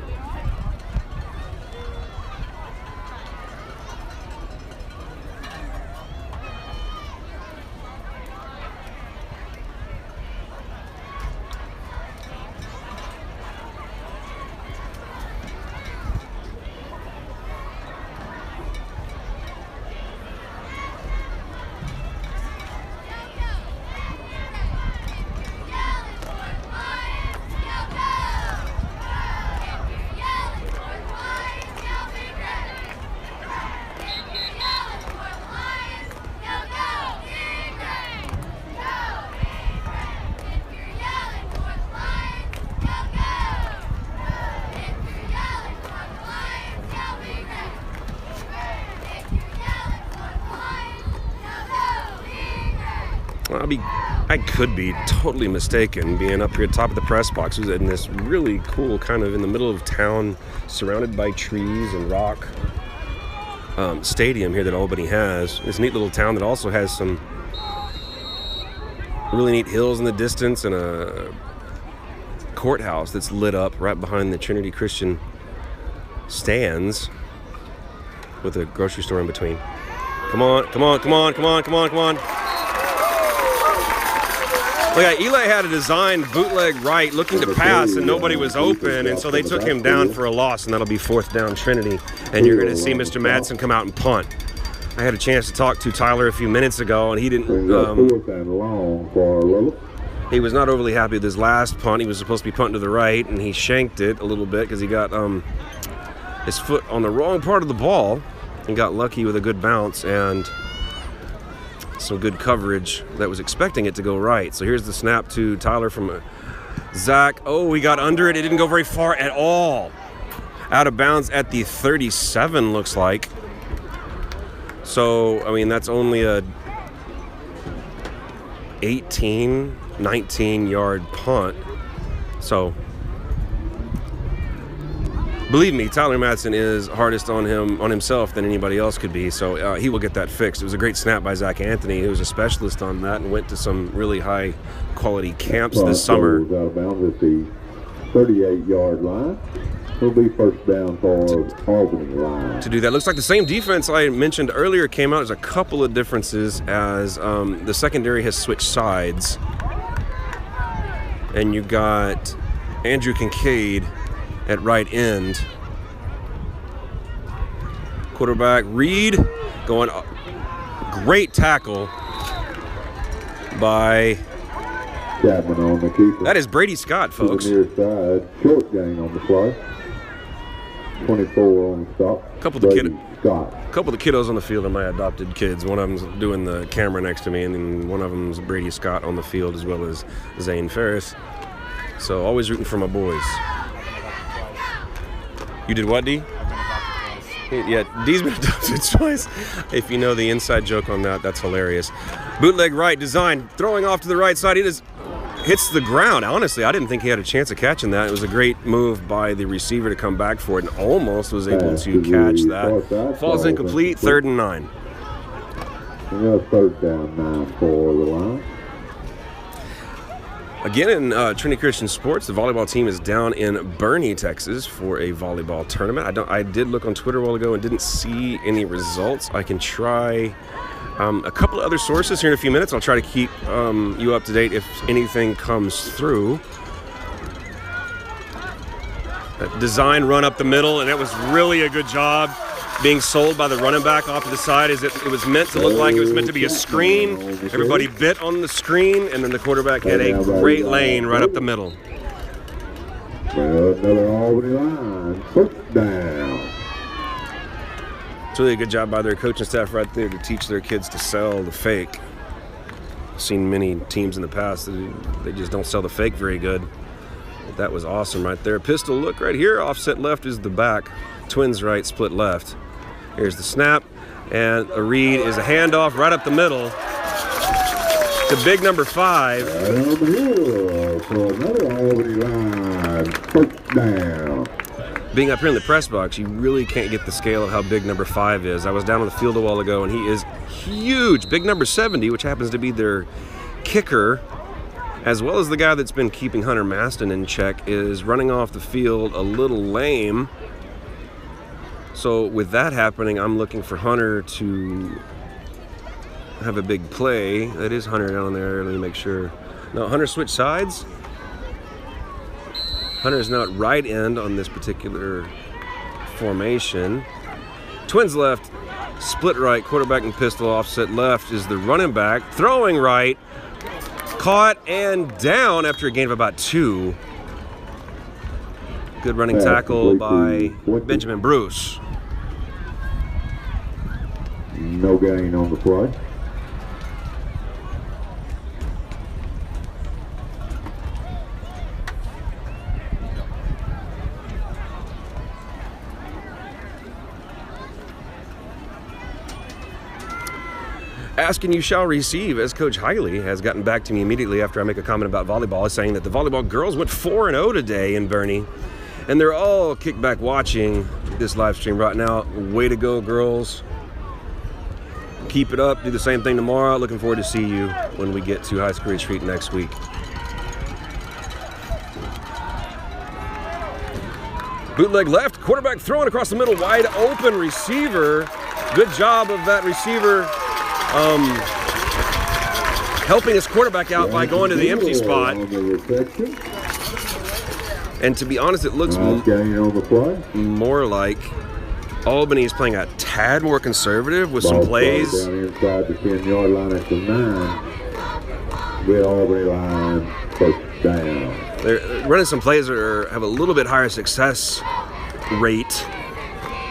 I could be totally mistaken being up here at the top of the press box in this really cool kind of in the middle of town, surrounded by trees and rock stadium here that Albany has. This neat little town that also has some really neat hills in the distance and a courthouse that's lit up right behind the Trinity Christian stands with a grocery store in between. Come on, come on, come on, come on, come on, come on. Look at Eli had a designed bootleg right looking to pass and nobody was open, and so they took him down for a loss, and that'll be 4th down Trinity, and you're going to see Mr. Madsen come out and punt. I had a chance to talk to Tyler a few minutes ago, and he didn't he was not overly happy with his last punt. He was supposed to be punting to the right, and he shanked it a little bit because he got his foot on the wrong part of the ball and got lucky with a good bounce and some good coverage that was expecting it to go right. So here's the snap to Tyler from Zach. Oh, he got under it. It didn't go very far at all. Out of bounds at the 37, looks like. So, I mean, that's only a 18, 19-yard punt. So, believe me, Tyler Madsen is hardest on himself than anybody else could be. So he will get that fixed. It was a great snap by Zach Anthony, who was a specialist on that and went to some really high quality camps this summer. Out of bounds at the 38-yard line. It'll be first down for Albany line. To do that, looks like the same defense I mentioned earlier came out. There's a couple of differences as the secondary has switched sides, and you got Andrew Kincaid at right end. Quarterback Reed going, great tackle by Chapman on the keeper. that is Brady Scott, folks. To the near side, short gain on the play. 24 on the stop. Couple of the kiddos on the field are my adopted kids. One of them's doing the camera next to me, and then one of them's Brady Scott on the field, as well as Zane Ferris. So always rooting for my boys. You did what, D? Yeah, D's been adopted twice. If you know the inside joke on that, that's hilarious. Bootleg right, design, throwing off to the right side. He just hits the ground. Honestly, I didn't think he had a chance of catching that. It was a great move by the receiver to come back for it and almost was able to catch that. Falls incomplete, 3rd and 9. And that's 3rd down 9 for the line. Again, in Trinity Christian Sports, the volleyball team is down in Albany, Texas for a volleyball tournament. I did look on Twitter a while ago and didn't see any results. I can try a couple of other sources here in a few minutes. I'll try to keep you up to date if anything comes through. That design run up the middle, and it was really a good job being sold by the running back off to the side. It was meant to look like it was meant to be a screen. Everybody bit on the screen, and then the quarterback had a great lane right up the middle. Another Albany line, first down. It's really a good job by their coaching staff right there to teach their kids to sell the fake. I've seen many teams in the past that they just don't sell the fake very good. But that was awesome right there. Pistol look right here. Offset left is the back. Twins right, split left. Here's the snap. And a read is a handoff right up the middle to big number 5. Over here for another Albany line, first down. Being up here in the press box, you really can't get the scale of how big number 5 is. I was down on the field a while ago, and he is huge. Big number 70, which happens to be their kicker, as well as the guy that's been keeping Hunter Maston in check, is running off the field a little lame. So with that happening, I'm looking for Hunter to have a big play. That is Hunter down there. Let me make sure. No, Hunter switched sides. Hunter is not right end on this particular formation. Twins left, split right, quarterback and pistol. Offset left is the running back. Throwing right, caught and down after a gain of about 2. Good running tackle by Benjamin Bruce. No gain on the play. Ask and you shall receive, as Coach Hiley has gotten back to me immediately after I make a comment about volleyball, saying that the volleyball girls went 4-0 today in Albany, and they're all kicked back watching this live stream right now. Way to go, girls. Keep it up. Do the same thing tomorrow. Looking forward to see you when we get to High School Retreat next week. Bootleg left, quarterback throwing across the middle, wide open receiver. Good job of that receiver helping his quarterback out by going to the empty spot. And to be honest, it looks more like Albany is playing a tad more conservative with some plays. Down inside the 10-yard line at the 9. With Albany line first down. They're running some plays that have a little bit higher success rate,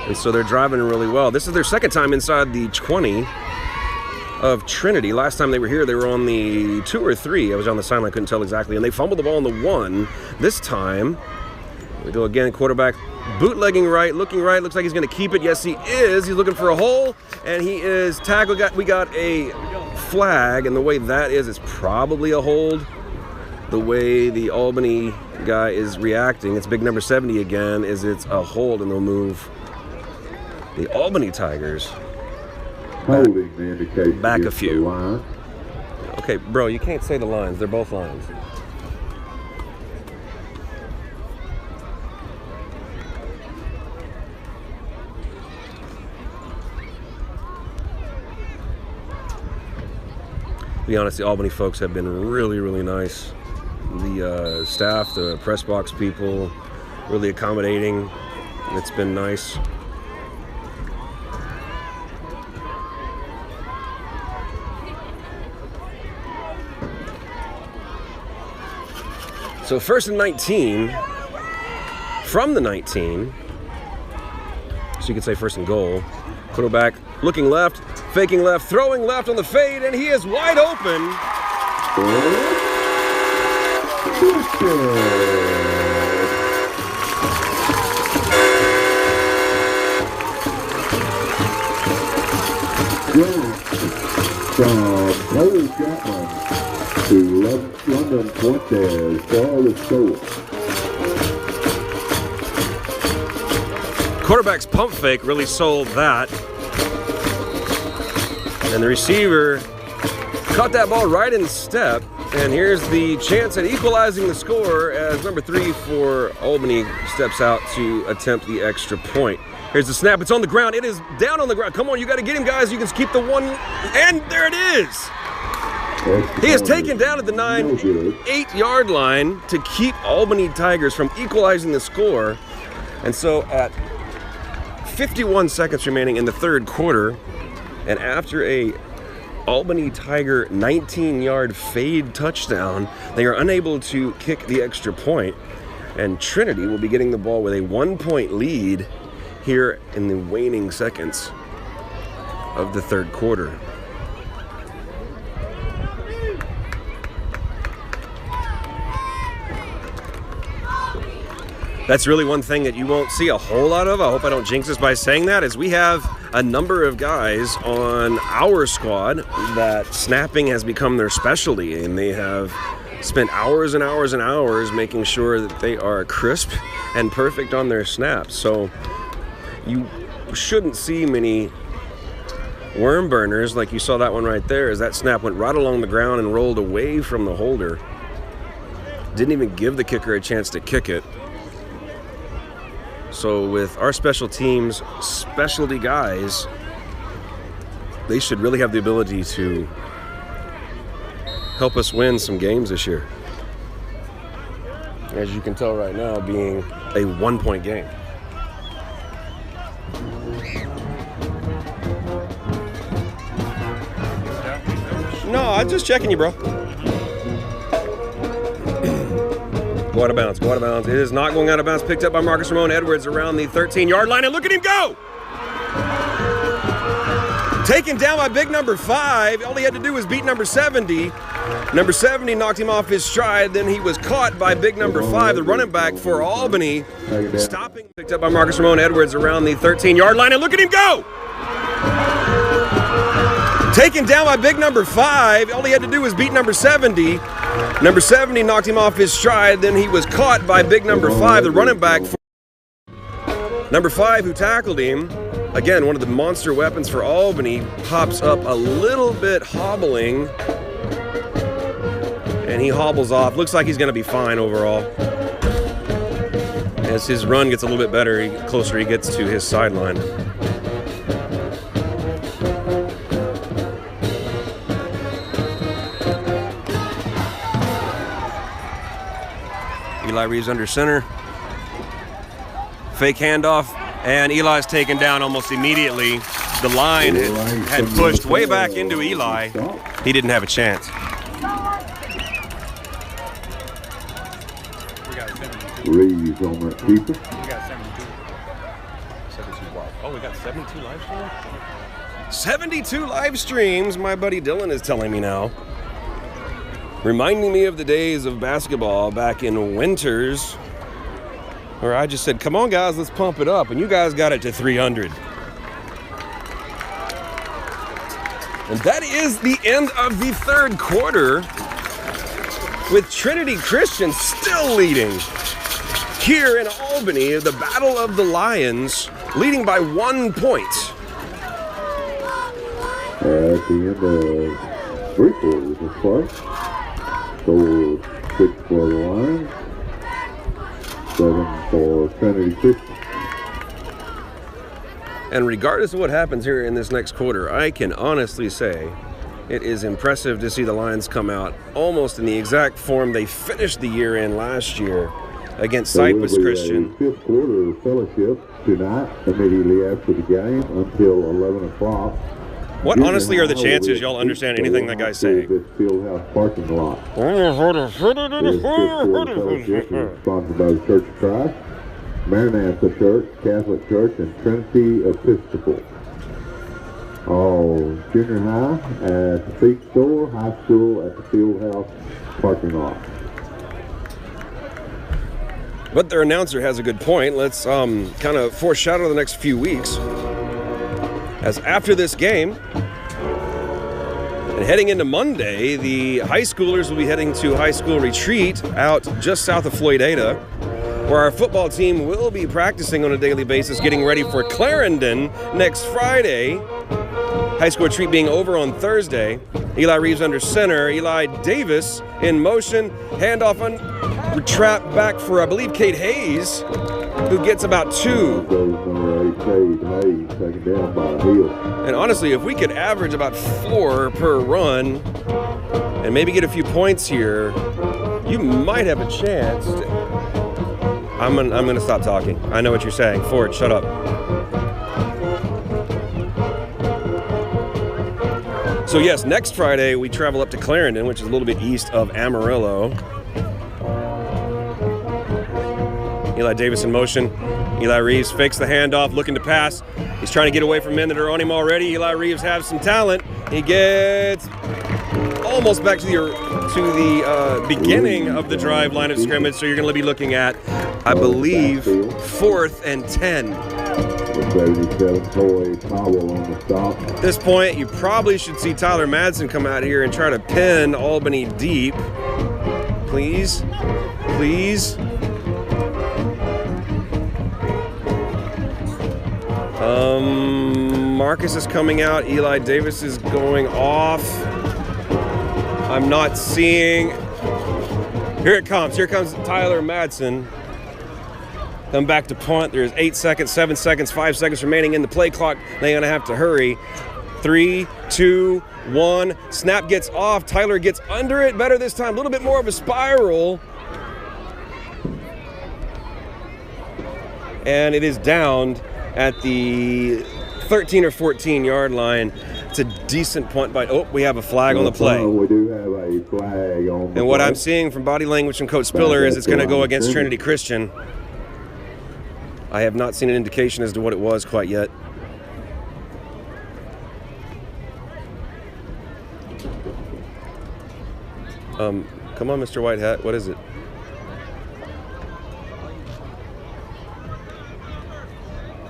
and so they're driving really well. This is their second time inside the 20 of Trinity. Last time they were here, they were on the 2 or 3. I was on the sideline, couldn't tell exactly, and they fumbled the ball on the 1. This time, we go again, quarterback bootlegging right, looking right, looks like he's going to keep it. Yes, he is. He's looking for a hole, and he is tackled. We got a flag, and the way that is, it's probably a hold. the way the Albany guy is reacting, it's big number 70 again, is it's a hold, and they'll move the Albany Tigers Holding the indication back a is the few. line. Okay, bro, you can't say the lines. They're both lines. To be honest, the Albany folks have been really, really nice. The staff, the press box people, really accommodating. It's been nice. So 1st and 19, from the 19, so you could say 1st and goal. Quarterback looking left, faking left, throwing left on the fade, and he is wide open. From Cole Chapman to London Fuentes for the score. Quarterback's pump fake really sold that. And the receiver caught that ball right in step. And here's the chance at equalizing the score as number 3 for Albany steps out to attempt the extra point. Here's the snap. It's on the ground. It is down on the ground. Come on, you got to get him, guys. You can keep the one. And there it is. He is taken down at the 8-yard line to keep Albany Tigers from equalizing the score. And so at 51 seconds remaining in the third quarter, and after a Albany Tiger 19-yard fade touchdown, they are unable to kick the extra point, and Trinity will be getting the ball with a 1-point lead here in the waning seconds of the third quarter. That's really one thing that you won't see a whole lot of. I hope I don't jinx this by saying that, is we have a number of guys on our squad that snapping has become their specialty, and they have spent hours and hours and hours making sure that they are crisp and perfect on their snaps. So you shouldn't see many worm burners like you saw that one right there, as that snap went right along the ground and rolled away from the holder. Didn't even give the kicker a chance to kick it. So with our special teams, specialty guys, they should really have the ability to help us win some games this year. As you can tell right now, being a 1-point game. No, I'm just checking you, bro. Go out of bounds, go out of bounds. It is not going out of bounds. Picked up by Marcus Ramon Edwards around the 13-yard line, and look at him go! Taken down by big number 5. All he had to do was beat number 70. Number 70 knocked him off his stride. Then he was caught by big number 5, the running back for Albany. Stopping, picked up by Marcus Ramon Edwards around the 13-yard line, and look at him go! Taken down by big number 5. All he had to do was beat number 70. Number 70 knocked him off his stride. Then he was caught by big number 5, the running back for number 5, who tackled him. Again, one of the monster weapons for Albany, pops up a little bit hobbling. And he hobbles off. Looks like he's going to be fine overall. As his run gets a little bit better, the closer he gets to his sideline. Eli Reeves under center. Fake handoff, and Eli's taken down almost immediately. The line had pushed way back into Eli. He didn't have a chance. Reeves on that keeper. We got 72. 72 live. Oh, we got 72 live streams? 72 live streams, my buddy Dylan is telling me now. Reminding me of the days of basketball back in winters, where I just said, come on guys, let's pump it up. And you guys got it to 300. And that is the end of the third quarter. with Trinity Christian still leading. Here in Albany, the Battle of the Lions, leading by 1 point. At the end of 3 quarters of play, score 6 for the Lions, 7 for Trinity Christian. And regardless of what happens here in this next quarter, I can honestly say it is impressive to see the Lions come out almost in the exact form they finished the year in last year against Cypress Christian. 5th quarter fellowship tonight, immediately after the game until 11 o'clock. What honestly are the chances y'all understand anything that guy's saying? This Fieldhouse parking lot. This 5th quarter fellowship is sponsored by the Church of Christ, Maranatha Church, Catholic Church, and Trinity Episcopal. All junior high at the feed store, high school at the Fieldhouse parking lot. But their announcer has a good point. Let's kind of foreshadow the next few weeks. As after this game, and heading into Monday, the high schoolers will be heading to high school retreat out just south of Floydada, where our football team will be practicing on a daily basis, getting ready for Clarendon next Friday. High school retreat being over on Thursday. Eli Reeves under center. Eli Davis in motion. Handoff on trap back for, I believe, Kate Hayes, who gets about 2. Number 8, Kate Hayes, taken down by a heel. And honestly, if we could average about 4 per run and maybe get a few points here, you might have a chance. I'm gonna stop talking. I know what you're saying. Ford, shut up. So yes, next Friday we travel up to Clarendon, which is a little bit east of Amarillo. Eli Davis in motion. Eli Reeves fakes the handoff, looking to pass. He's trying to get away from men that are on him already. Eli Reeves has some talent. He gets almost back to the beginning of the drive line of scrimmage. So you're going to be looking at, I believe, 4th and 10. At this point, you probably should see Tyler Madsen come out here and try to pin Albany deep. Please. Please. Marcus is coming out. Eli Davis is going off. I'm not seeing. Here it comes. Here comes Tyler Madsen. Come back to punt. There's 8 seconds, 7 seconds, 5 seconds remaining in the play clock. They're going to have to hurry. 3, 2, 1. Snap gets off. Tyler gets under it better this time. A little bit more of a spiral. And it is downed at the 13 or 14 yard line. It's a decent punt by, we have a flag on the play. We do have a flag on the And what play. I'm seeing from body language from Coach Spiller is it's going to go against Trinity Christian. I have not seen an indication as to what it was quite yet. Come on, Mr. White Hat, what is it?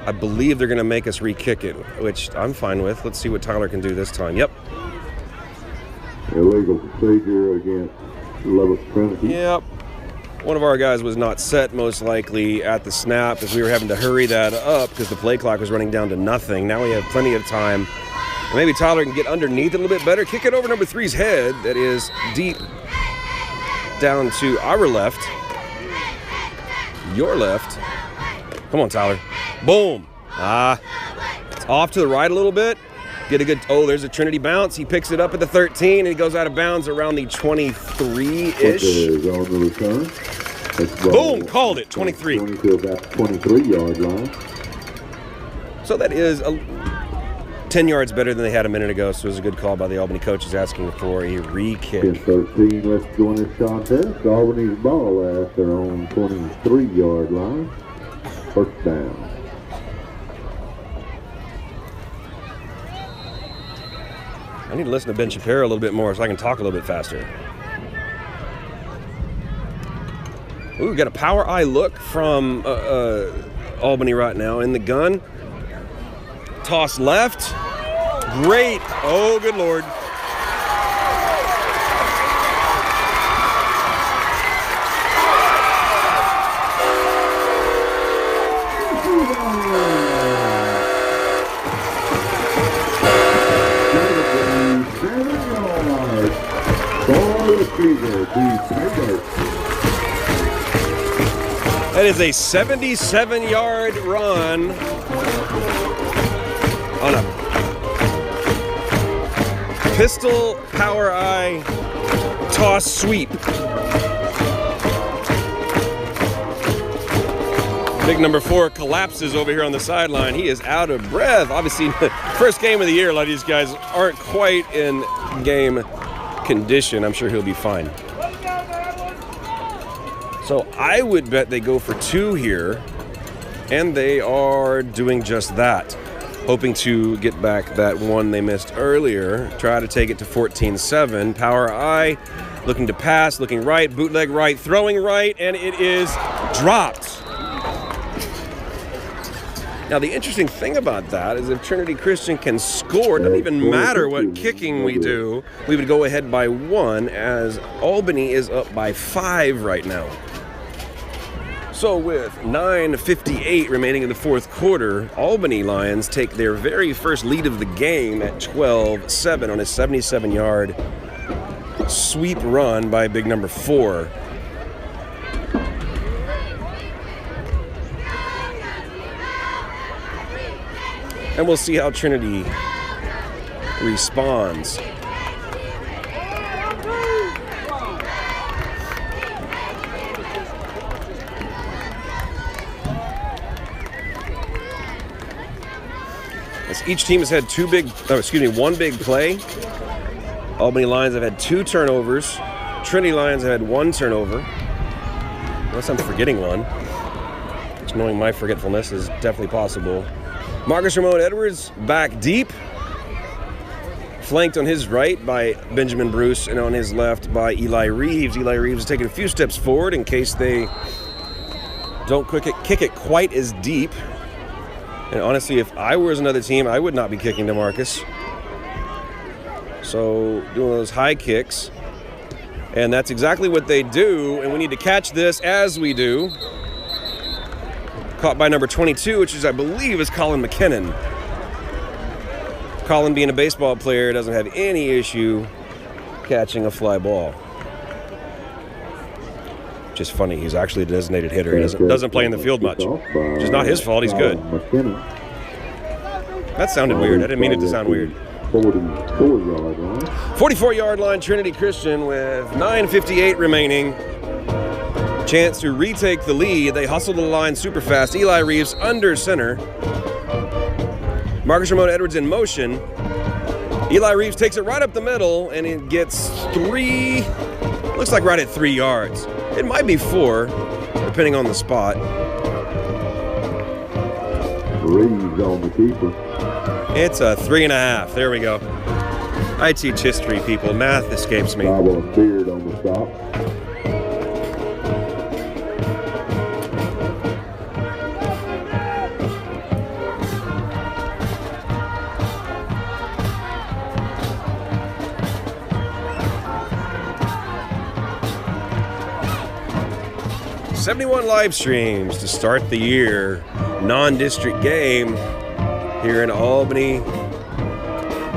I believe they're going to make us re-kick it, which I'm fine with. Let's see what Tyler can do this time. Yep. Illegal procedure against Lubbock Trinity. Yep. One of our guys was not set, most likely, at the snap, as we were having to hurry that up because the play clock was running down to nothing. Now we have plenty of time. And maybe Tyler can get underneath it a little bit better. Kick it over number 3's head. That is deep down to our left. Your left. Come on, Tyler. Boom. It's off to the right a little bit. Get a good, there's a Trinity bounce. He picks it up at the 13, and he goes out of bounds around the 23-ish. On the return. Boom, called it, 23. To about the 23-yard line. So that is 10 yards better than they had a minute ago, so it was a good call by the Albany coaches asking for a re-kick. 10-13, let's go in this contest. Albany's ball at their own 23-yard line. First down. I need to listen to Ben Shapiro a little bit more so I can talk a little bit faster. Ooh, we got a power eye look from Albany right now in the gun. Toss left. Great. Oh, good Lord. That is a 77-yard run on a pistol power eye toss sweep. Big number 4 collapses over here on the sideline. He is out of breath. Obviously, first game of the year, a lot of these guys aren't quite in game condition. I'm sure he'll be fine. So I would bet they go for 2 here, and they are doing just that. Hoping to get back that one they missed earlier. Try to take it to 14-7. Power eye, looking to pass, looking right, bootleg right, throwing right, and it is dropped. Now, the interesting thing about that is if Trinity Christian can score, it doesn't even matter what kicking we do, we would go ahead by 1, as Albany is up by 5 right now. So with 9:58 remaining in the fourth quarter, Albany Lions take their very first lead of the game at 12-7 on a 77-yard sweep run by big number 4. And we'll see how Trinity responds. As each team has had one big play. Albany Lions have had 2 turnovers. Trinity Lions have had 1 turnover. Unless I'm forgetting one. Which, knowing my forgetfulness, is definitely possible. Marcus Ramon Edwards back deep. Flanked on his right by Benjamin Bruce and on his left by Eli Reeves. Eli Reeves is taking a few steps forward in case they don't kick it quite as deep. And honestly, if I was another team, I would not be kicking to Marcus. So doing those high kicks. And that's exactly what they do. And we need to catch this as we do. Caught by number 22, which is, I believe, is Colin McKinnon. Colin, being a baseball player, doesn't have any issue catching a fly ball. Which is funny. He's actually a designated hitter. He doesn't play in the field much. Which is not his fault. He's good. That sounded weird. I didn't mean it to sound weird. 44-yard line, Trinity Christian with 9:58 remaining. Chance to retake the lead. They hustle the line super fast. Eli Reeves under center. Marcus Ramon Edwards in motion. Eli Reeves takes it right up the middle, and it gets 3, looks like right at 3 yards. It might be 4, depending on the spot. Reeves on the keeper. It's a 3.5. There we go. I teach history, people. Math escapes me. Beard on the stop. '71 live streams to start the year. Non-district game here in Albany.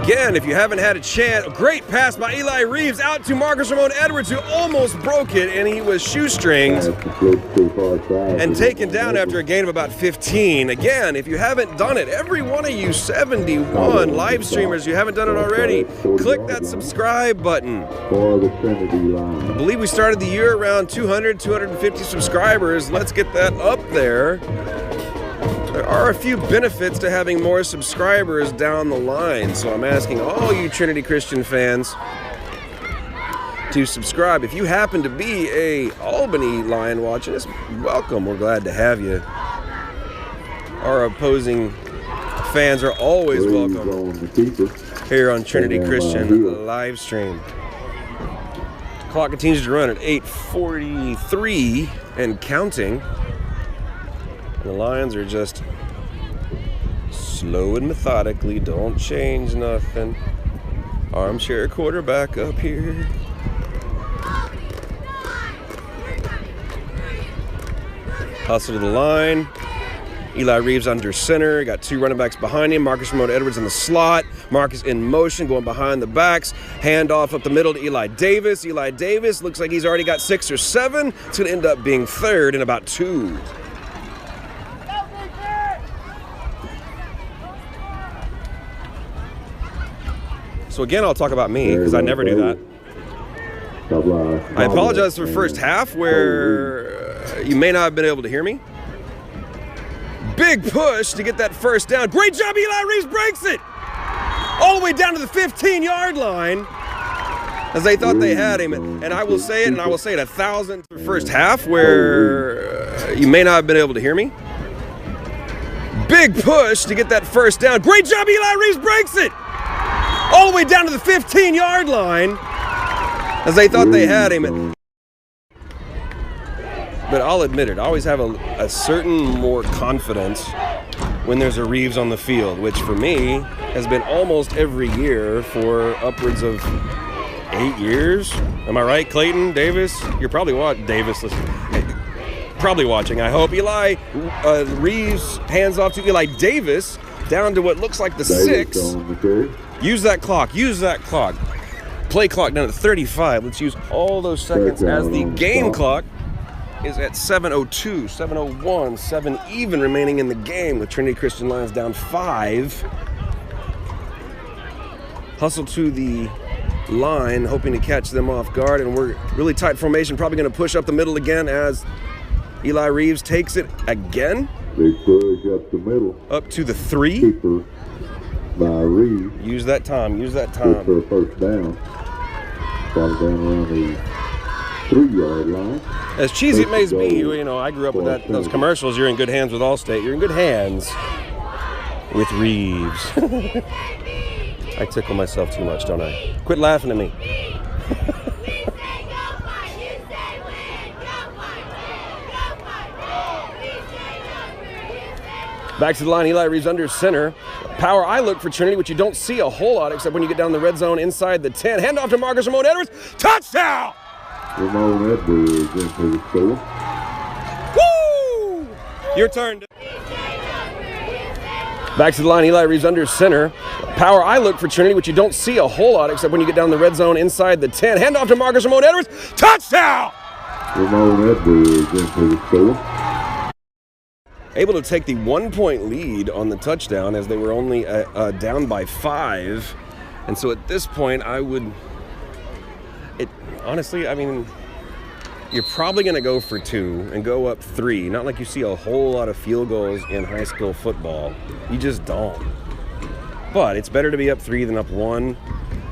Again, if you haven't had a chance, a great pass by Eli Reeves out to Marcus Ramon Edwards, who almost broke it, and he was shoestringed and taken down after a gain of about 15. Again, if you haven't done it, every one of you 71 live streamers, you haven't done it already, click that subscribe button. For the Trinity line. I believe we started the year around 200, 250 subscribers. Let's get that up there. There are a few benefits to having more subscribers down the line, so I'm asking all you Trinity Christian fans to subscribe. If you happen to be a Albany Lion watching us, welcome. We're glad to have you. Our opposing fans are always welcome here on Trinity Christian live stream. The clock continues to run at 8:43 and counting. The Lions are just slow and methodically, don't change nothing. Armchair quarterback up here. Hustle to the line. Eli Reeves under center. Got 2 running backs behind him. Marcus Ramon Edwards in the slot. Marcus in motion, going behind the backs. Handoff up the middle to Eli Davis. Eli Davis looks like he's already got 6 or 7. It's going to end up being third in about 2. So again, I'll talk about me because I never do that. I apologize for the first half where you may not have been able to hear me. Big push to get that first down. Great job, Eli Reeves breaks it! All the way down to the 15-yard line as they thought they had him. And I will say it, and I will say it 1,000 for the first half where you may not have been able to hear me. Big push to get that first down. Great job, Eli Reeves breaks it! All the way down to the 15-yard line as they thought they had him. But I'll admit it, I always have a certain more confidence when there's a Reeves on the field, which for me has been almost every year for upwards of 8 years. Am I right, Clayton, Davis? You're probably probably watching, I hope. Eli Reeves hands off to Eli Davis down to what looks like the 6. Use that clock. Play clock down at 35. Let's use all those seconds as the game clock is at 7:02, 7:01, 7 even remaining in the game with Trinity Christian Lions down 5. Hustle to the line, hoping to catch them off guard, and we're really tight formation, probably going to push up the middle again as Eli Reeves takes it again. Big push up the middle. Up to the 3. Keeper by Reeves. Use that time. For a first down. Ball down around the 3-yard line. As cheesy it may be, you know, I grew up with those commercials. You're in good hands with Allstate. You're in good hands with Reeves. I tickle myself too much, don't I? Quit laughing at me. Back to the line, Eli Reeves under center. Power I look for Trinity, which you don't see a whole lot except when you get down the red zone inside the 10. Hand off to Marcus Ramon Edwards. Touchdown! Ramon Edwards into the score. Woo! Your turn. Back to the line, Eli Reeves under center. Power I look for Trinity, which you don't see a whole lot except when you get down the red zone inside the 10. Hand off to Marcus Ramon Edwards. Touchdown! Ramon Edwards into the score. Able to take the 1-point lead on the touchdown as they were only down by 5. And so at this point, honestly, I mean, you're probably going to go for 2 and go up 3. Not like you see a whole lot of field goals in high school football. You just don't. But it's better to be up 3 than up 1.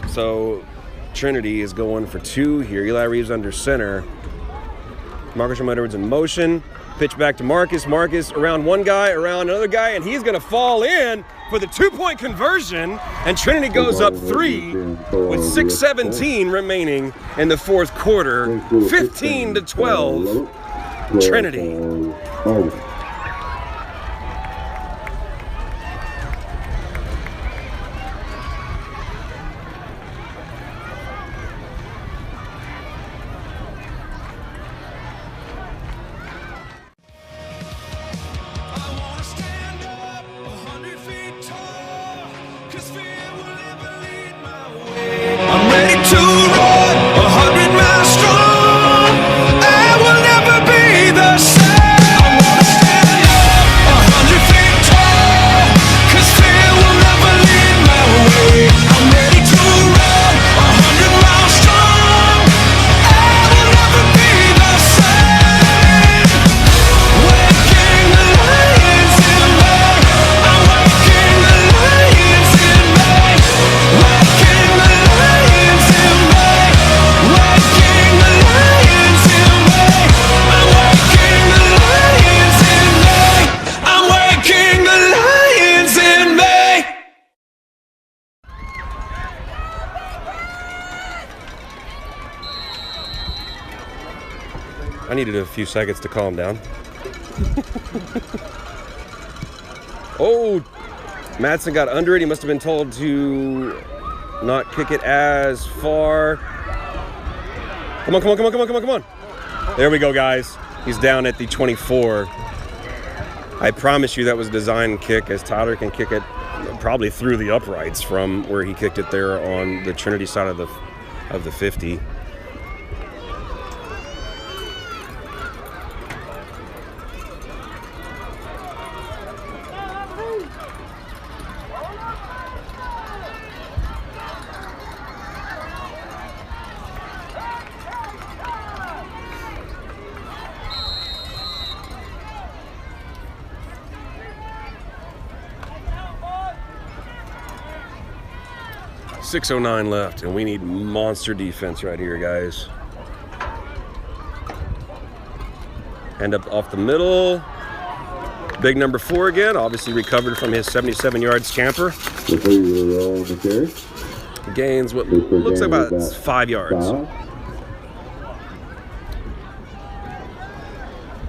So Trinity is going for 2 here. Eli Reeves under center. Marcus Ramon Edwards in motion. Pitch back to Marcus. Marcus around one guy, around another guy, and he's going to fall in for the 2-point conversion. And Trinity goes up 3 with 6:17 remaining in the fourth quarter. 15-12, Trinity. I needed a few seconds to calm down. Oh, Madsen got under it. He must have been told to not kick it as far. Come on. There we go, guys. He's down at the 24. I promise you that was a design kick, as Tyler can kick it probably through the uprights from where he kicked it there on the Trinity side of the 50. .609 left, and we need monster defense right here, guys. End up off the middle. Big number 4 again, obviously recovered from his 77-yard scamper. Gains what looks like about 5 yards.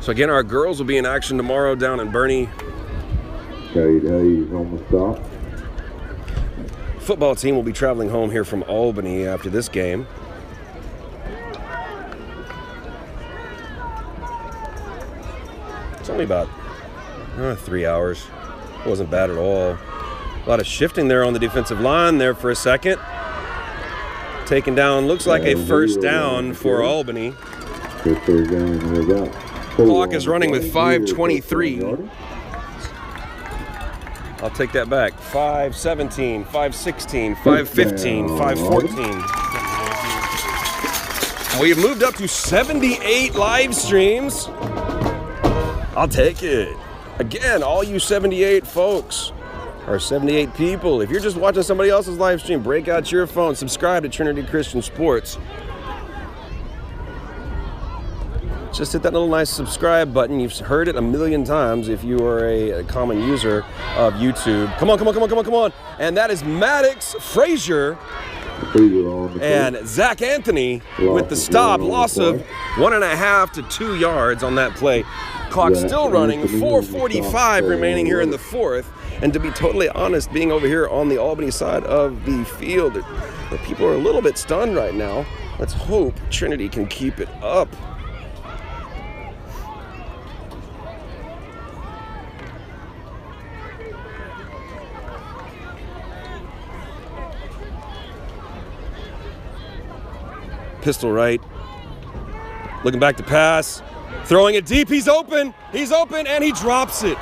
So again, our girls will be in action tomorrow down in Albany. He's on the stop. Football team will be traveling home here from Albany after this game. It's only about 3 hours. It wasn't bad at all. A lot of shifting there on the defensive line there for a second. Taken down, looks like a first down for Albany. Clock is running with 5:23. I'll take that back. 5:17, 5:16, 5:15, 5:14. We've moved up to 78 live streams. I'll take it. Again, all you 78 folks, or 78 people, if you're just watching somebody else's live stream, break out your phone, subscribe to Trinity Christian Sports. Just hit that little nice subscribe button. You've heard it a million times if you are a common user of YouTube. Come on, come on, come on, come on, come on. And that is Maddox Frazier and Zach Anthony with the stop. Loss of 1.5 to 2 yards on that play. Clock still running, 4:45 remaining here in the 4th. And to be totally honest, being over here on the Albany side of the field, the people are a little bit stunned right now. Let's hope Trinity can keep it up. Pistol right, looking back to pass, throwing it deep, he's open, and he drops it.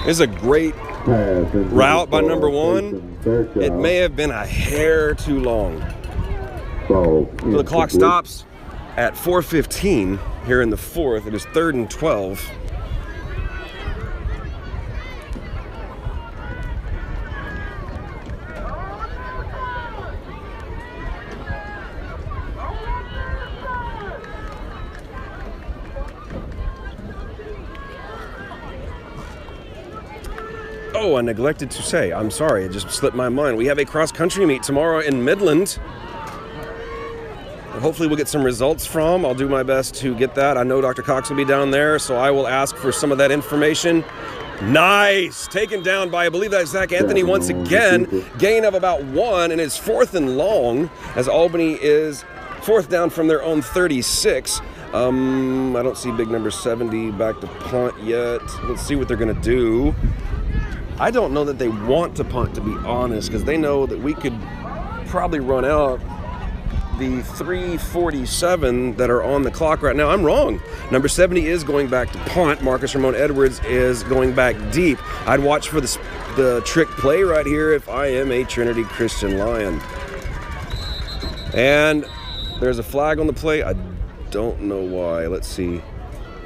This is a great route by number 1. It may have been a hair too long. So the clock stops at 4:15 here in the 4th. It is 3rd and 12. Oh, I neglected to say, I'm sorry, it just slipped my mind. We have a cross-country meet tomorrow in Midland. Hopefully we'll get some results from. I'll do my best to get that. I know Dr. Cox will be down there, so I will ask for some of that information. Nice! Taken down by, I believe that's Zach Anthony once again. Gain of about 1, and it's 4th and long, as Albany is 4th down from their own 36. I don't see big number 70 back to punt yet. Let's see what they're going to do. I don't know that they want to punt, to be honest, because they know that we could probably run out the 3:47 that are on the clock right now. I'm wrong. Number 70 is going back to punt. Marcus Ramon Edwards is going back deep. I'd watch for the trick play right here if I am a Trinity Christian Lion. And there's a flag on the play. I don't know why. Let's see.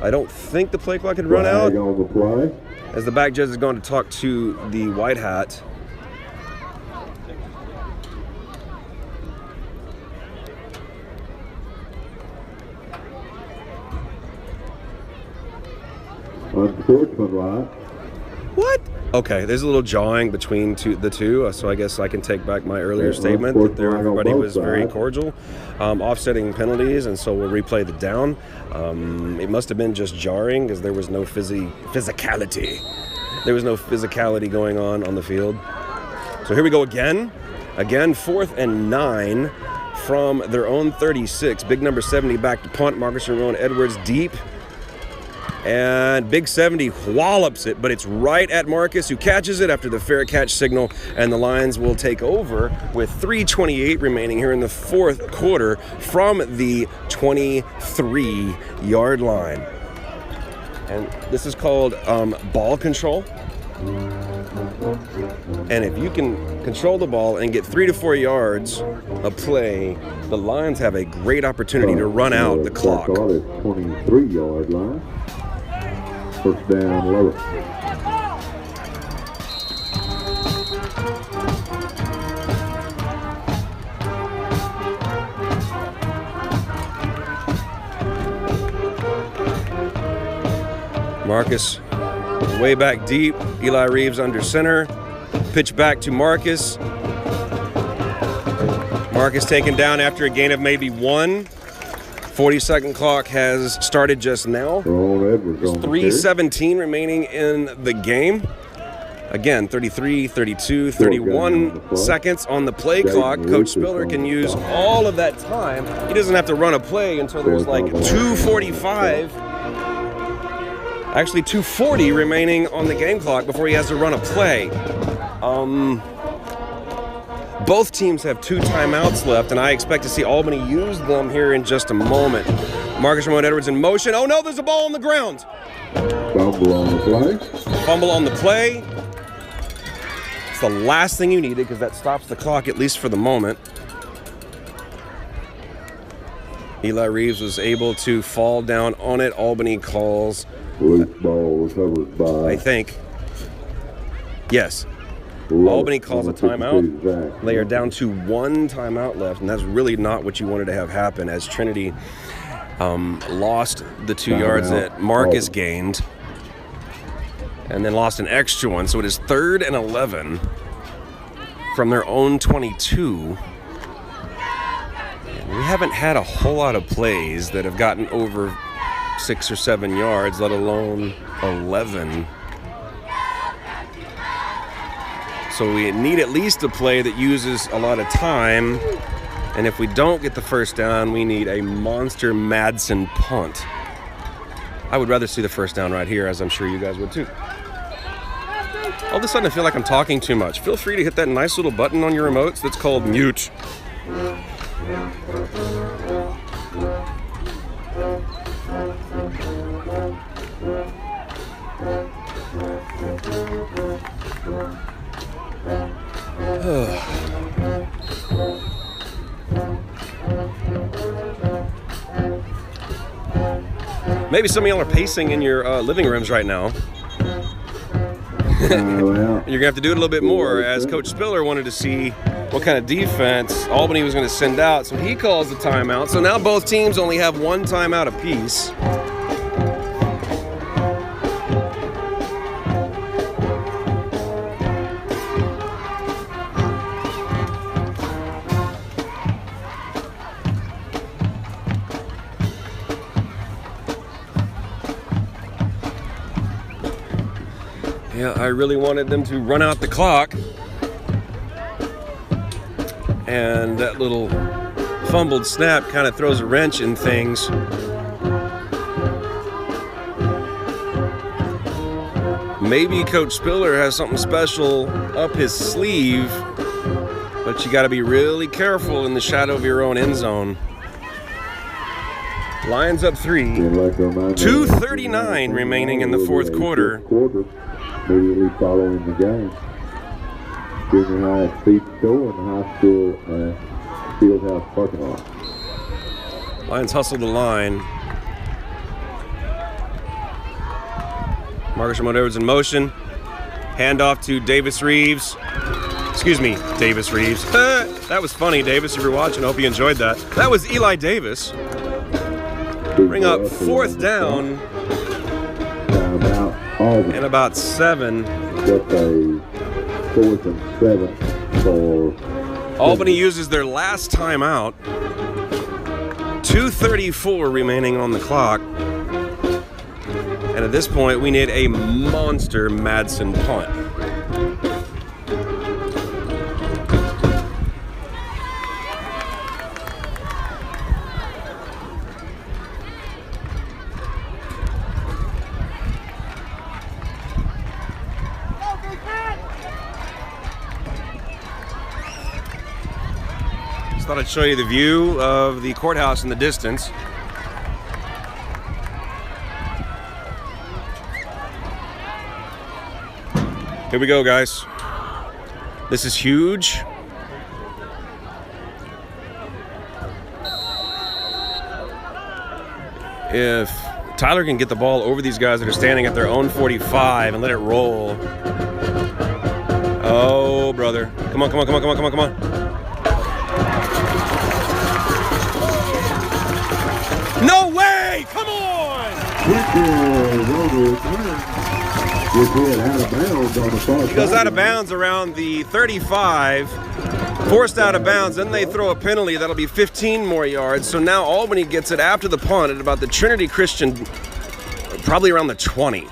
I don't think the play clock had run out. On the play. As the back judge is going to talk to the white hat. Unsportsmanlike. What? Okay, there's a little jawing between the two, so I guess I can take back my earlier statement that everybody was very cordial. Offsetting penalties, and so we'll replay the down. It must have been just jarring because there was no physicality. There was no physicality going on the field. So here we go again. Again, 4th and 9 from their own 36. Big number 70 back to punt. Marcus Ramon Edwards deep. And Big 70 whallops it, but it's right at Marcus, who catches it after the fair catch signal, and the Lions will take over with 3:28 remaining here in the fourth quarter from the 23-yard line. And this is called ball control. And if you can control the ball and get 3 to 4 yards of play, the Lions have a great opportunity to run out the clock. 23-yard line. First down, low. Marcus way back deep. Eli Reeves under center. Pitch back to Marcus. Marcus taken down after a gain of maybe 1. 40-second clock has started just now. 3:17 remaining in the game. Again, 33, 32, 31 seconds on the play clock. Coach Spiller can use all of that time. He doesn't have to run a play until there's like 2:45. Actually, 2:40 remaining on the game clock before he has to run a play. Both teams have 2 timeouts left, and I expect to see Albany use them here in just a moment. Marcus Ramon Edwards in motion. Oh no, there's a ball on the ground. Fumble on the play. Fumble on the play. It's the last thing you needed because that stops the clock, at least for the moment. Eli Reeves was able to fall down on it. Albany calls. Loose ball recovered by. I think. Yes. Albany calls a timeout. They are down to 1 timeout left, and that's really not what you wanted to have happen, as Trinity lost the 2 yards that Marcus gained and then lost an extra one. So it is 3rd and 11 from their own 22. And we haven't had a whole lot of plays that have gotten over 6 or 7 yards, let alone 11. So we need at least a play that uses a lot of time. And if we don't get the first down, we need a monster Madsen punt. I would rather see the first down right here, as I'm sure you guys would too. All of a sudden I feel like I'm talking too much. Feel free to hit that nice little button on your remotes that's called mute. Maybe some of y'all are pacing in your living rooms right now. You're going to have to do it a little bit more, as Coach Spiller wanted to see what kind of defense Albany was going to send out, so he calls the timeout. So now both teams only have 1 timeout apiece. Yeah, I really wanted them to run out the clock. And that little fumbled snap kind of throws a wrench in things. Maybe Coach Spiller has something special up his sleeve, but you got to be really careful in the shadow of your own end zone. Lions up 3. 2:39 remaining in the fourth quarter. Immediately following the game. Junior high speed store and high school fieldhouse parking lot. Lions hustle the line. Marcus Ramon Edwards in motion. Handoff to Davis Reeves. Excuse me, Davis Reeves. That was funny, Davis, if you're watching. I hope you enjoyed that. That was Eli Davis. Bring up 4th down. And about 7. That's a 4th and 7 for Albany uses their last timeout. 2:34 remaining on the clock. And at this point, we need a monster Madsen punt. Just thought I'd show you the view of the courthouse in the distance. Here we go, guys. This is huge. If Tyler can get the ball over these guys that are standing at their own 45 and let it roll. Oh, brother. Come on, come on, come on, come on, come on, come on. No way! Come on! He goes out of bounds around the 35. Forced out of bounds, then they throw a penalty. That'll be 15 more yards. So now Albany gets it after the punt at about the Trinity Christian, probably around the 20.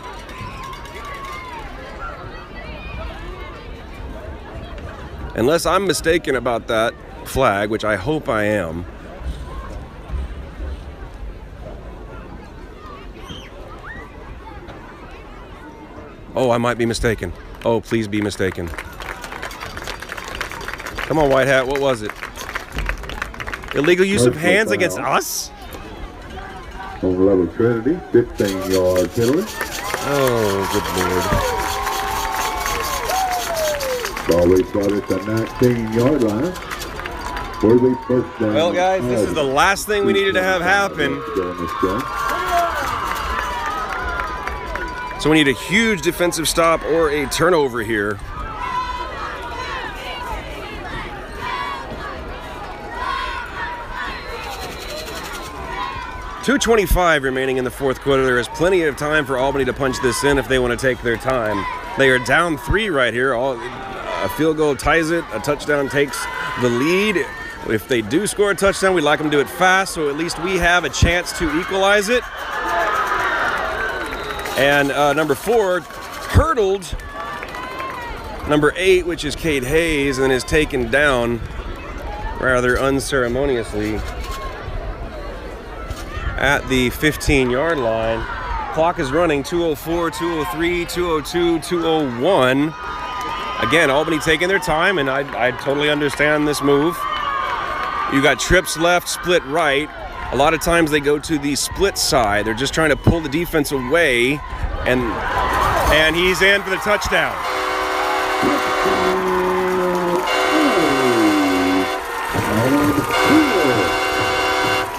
Unless I'm mistaken about that flag, which I hope I am. Oh, I might be mistaken. Oh, please be mistaken. Come on, White Hat, what was it? Illegal use of hands against us? On level Trinity, 15-yard penalty. Oh, good lord. Ball we started at the 19-yard line. First down. Well, guys, this is the last thing we needed to have happen. So we need a huge defensive stop or a turnover here. .225 remaining in the fourth quarter. There is plenty of time for Albany to punch this in if they want to take their time. They are down 3 right here. A field goal ties it. A touchdown takes the lead. If they do score a touchdown, we'd like them to do it fast, so at least we have a chance to equalize it. And number 4 hurdled number 8, which is Cade Hayes, and is taken down rather unceremoniously at the 15-yard line. Clock is running, 2:04, 2:03, 2:02, 2:01. Again, Albany taking their time, and I totally understand this move. You got trips left, split right. A lot of times they go to the split side. They're just trying to pull the defense away, and he's in for the touchdown.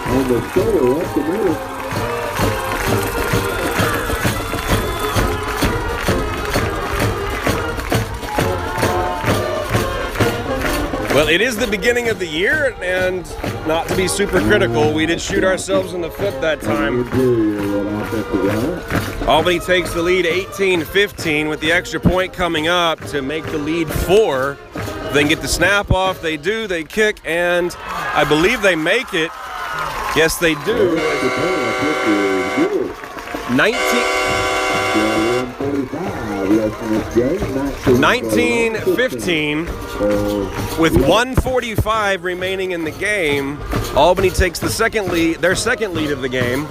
On the shoulder, up the middle. Well, it is the beginning of the year, and not to be super critical, we did shoot ourselves in the foot that time. Albany takes the lead 18-15 with the extra point coming up to make the lead 4. They can get the snap off, they do, they kick, and I believe they make it. Yes, they do. 19-15 with 1:45 remaining in the game. Albany takes the second lead, their second lead of the game,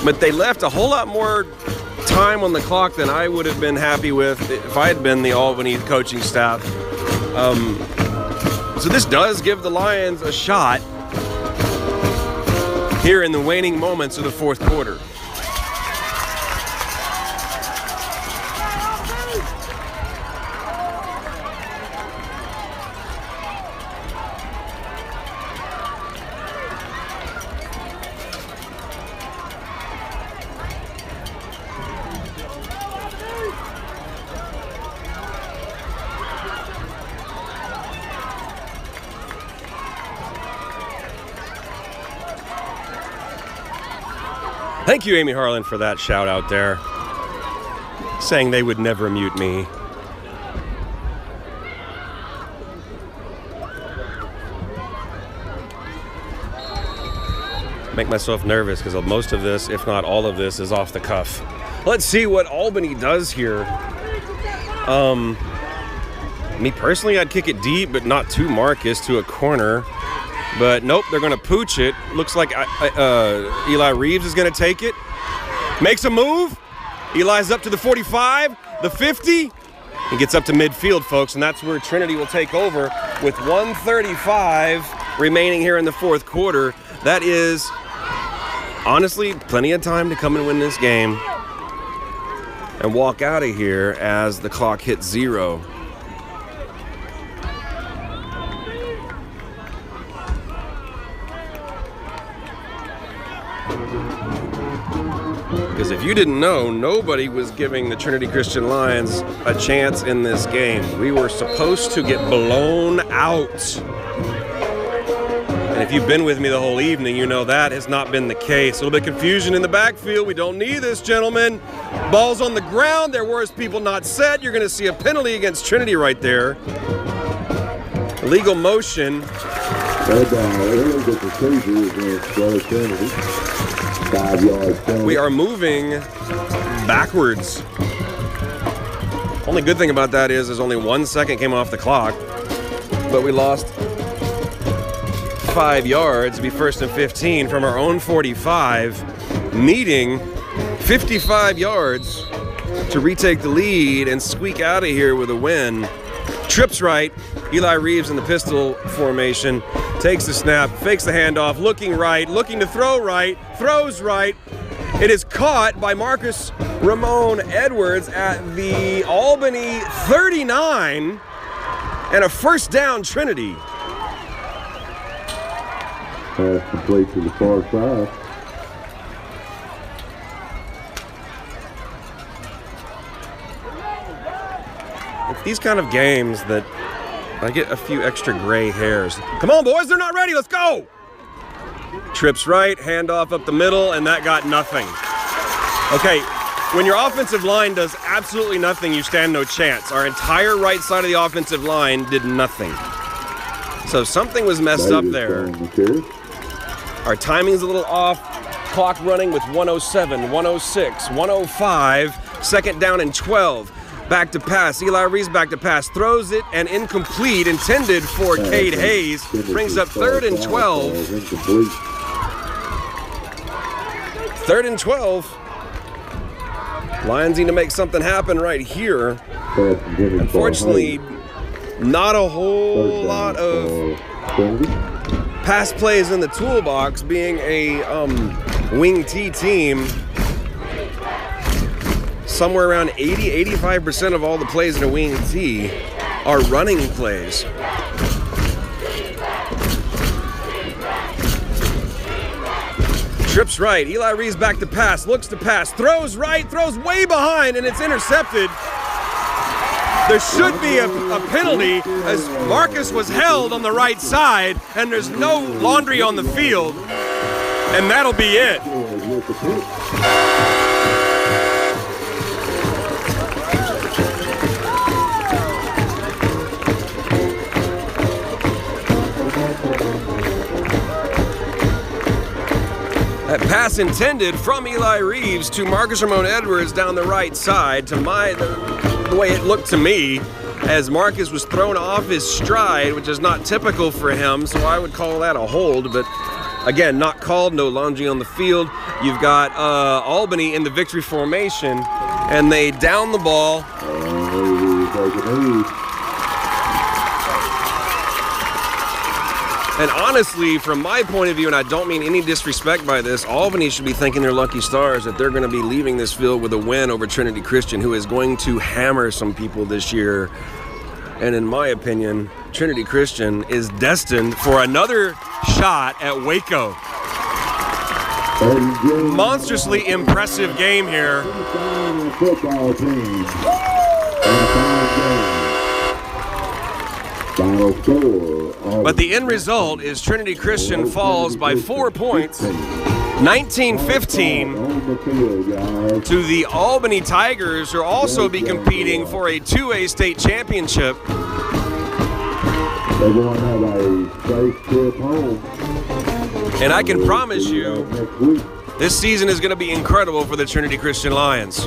but they left a whole lot more time on the clock than I would have been happy with if I had been the Albany coaching staff. So this does give the Lions a shot here in the waning moments of the fourth quarter. Thank you, Amy Harlan, for that shout out there, saying they would never mute me. Make myself nervous because most of this, if not all of this, is off the cuff. Let's see what Albany does here. Me personally, I'd kick it deep, but not to Marcus, to a corner. But nope, they're going to pooch it. Looks like Eli Reeves is going to take it. Makes a move. Eli's up to the 45, the 50. He gets up to midfield, folks, and that's where Trinity will take over with 1:35 remaining here in the fourth quarter. That is, honestly, plenty of time to come and win this game and walk out of here as the clock hits 0. Because if you didn't know, nobody was giving the Trinity Christian Lions a chance in this game. We were supposed to get blown out. And if you've been with me the whole evening, you know that has not been the case. A little bit of confusion in the backfield. We don't need this, gentlemen. Ball's on the ground. There were people not set. You're going to see a penalty against Trinity right there. Illegal motion. We are moving backwards. Only good thing about that is only 1 second came off the clock, but we lost 5 yards to be first and 15 from our own 45, needing 55 yards to retake the lead and squeak out of here with a win. Trips right. Eli Reeves in the pistol formation, takes the snap, fakes the handoff, looking right, looking to throw right, throws right. It is caught by Marcus Ramon Edwards at the Albany 39, and a first down, Trinity. Pass complete to the far side. It's these kind of games that I get a few extra gray hairs. Come on, boys, they're not ready. Let's go. Trips right, handoff up the middle, and that got nothing. Okay, when your offensive line does absolutely nothing, you stand no chance. Our entire right side of the offensive line did nothing. So something was messed up there. Our timing's a little off. Clock running with 107, 106, 105. Second down and 12. Back to pass. Eli Reeves back to pass. Throws it and incomplete. Intended for Cade Hayes. Brings up 3rd and 12. 3rd and 12. Lions need to make something happen right here. Unfortunately, not a whole lot of pass plays in the toolbox, being a wing T team. Somewhere around 80-85% of all the plays in a wing T are running plays. Trips right. Eli Reeves back to pass. Looks to pass. Throws right. Throws way behind, and it's intercepted. There should be a penalty as Marcus was held on the right side, and there's no laundry on the field, and that'll be it. That pass intended from Eli Reeves to Marcus Ramon Edwards down the right side, to the way it looked to me, as Marcus was thrown off his stride, which is not typical for him, so I would call that a hold, but again, not called, no laundry on the field. You've got Albany in the victory formation, and they down the ball. And honestly, from my point of view, and I don't mean any disrespect by this, Albany should be thanking their lucky stars that they're going to be leaving this field with a win over Trinity Christian, who is going to hammer some people this year. And in my opinion, Trinity Christian is destined for another shot at Waco. Monstrously impressive game here. But the end result is Trinity Christian falls by 4 points, 19-15, to the Albany Tigers, who will also be competing for a 2A state championship. And I can promise you, this season is going to be incredible for the Trinity Christian Lions.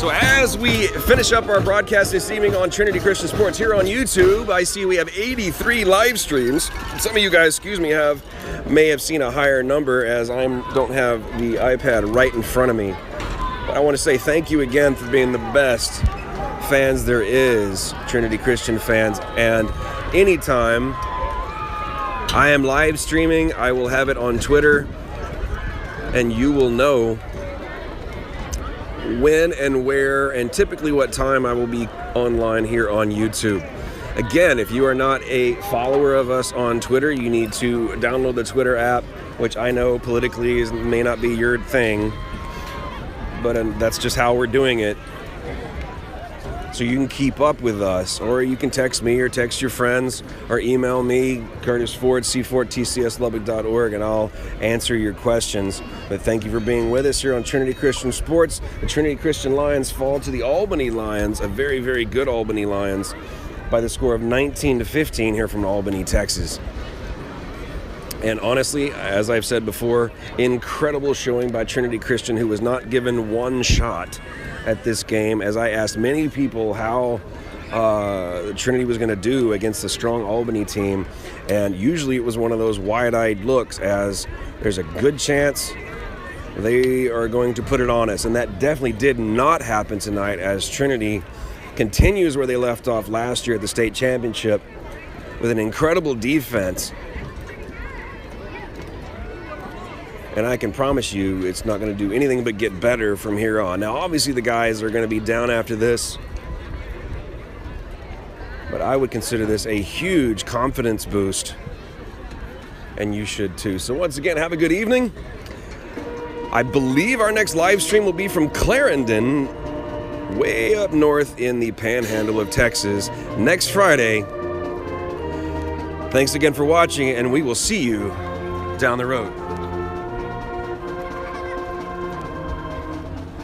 So as we finish up our broadcast this evening on Trinity Christian Sports here on YouTube, I see we have 83 live streams. Some of you guys, may have seen a higher number, as I don't have the iPad right in front of me. But I want to say thank you again for being the best fans there is, Trinity Christian fans. And anytime I am live streaming, I will have it on Twitter, and you will know when and where and typically what time I will be online here on YouTube. Again, if you are not a follower of us on Twitter, you need to download the Twitter app, which I know politically may not be your thing, but that's just how we're doing it. So you can keep up with us, or you can text me or text your friends or email me, Curtis Ford, c4tcslubbock.org, and I'll answer your questions. But thank you for being with us here on Trinity Christian Sports. The Trinity Christian Lions fall to the Albany Lions, a very, very good Albany Lions, by the score of 19-15 here from Albany, Texas. And honestly, as I've said before, incredible showing by Trinity Christian, who was not given one shot at this game, as I asked many people how Trinity was going to do against the strong Albany team. And usually it was one of those wide-eyed looks, as there's a good chance they are going to put it on us. And that definitely did not happen tonight, as Trinity continues where they left off last year at the state championship with an incredible defense. And I can promise you it's not going to do anything but get better from here on. Now, obviously, the guys are going to be down after this, but I would consider this a huge confidence boost, and you should too. So once again, have a good evening. I believe our next live stream will be from Clarendon, way up north in the panhandle of Texas, next Friday. Thanks again for watching, and we will see you down the road.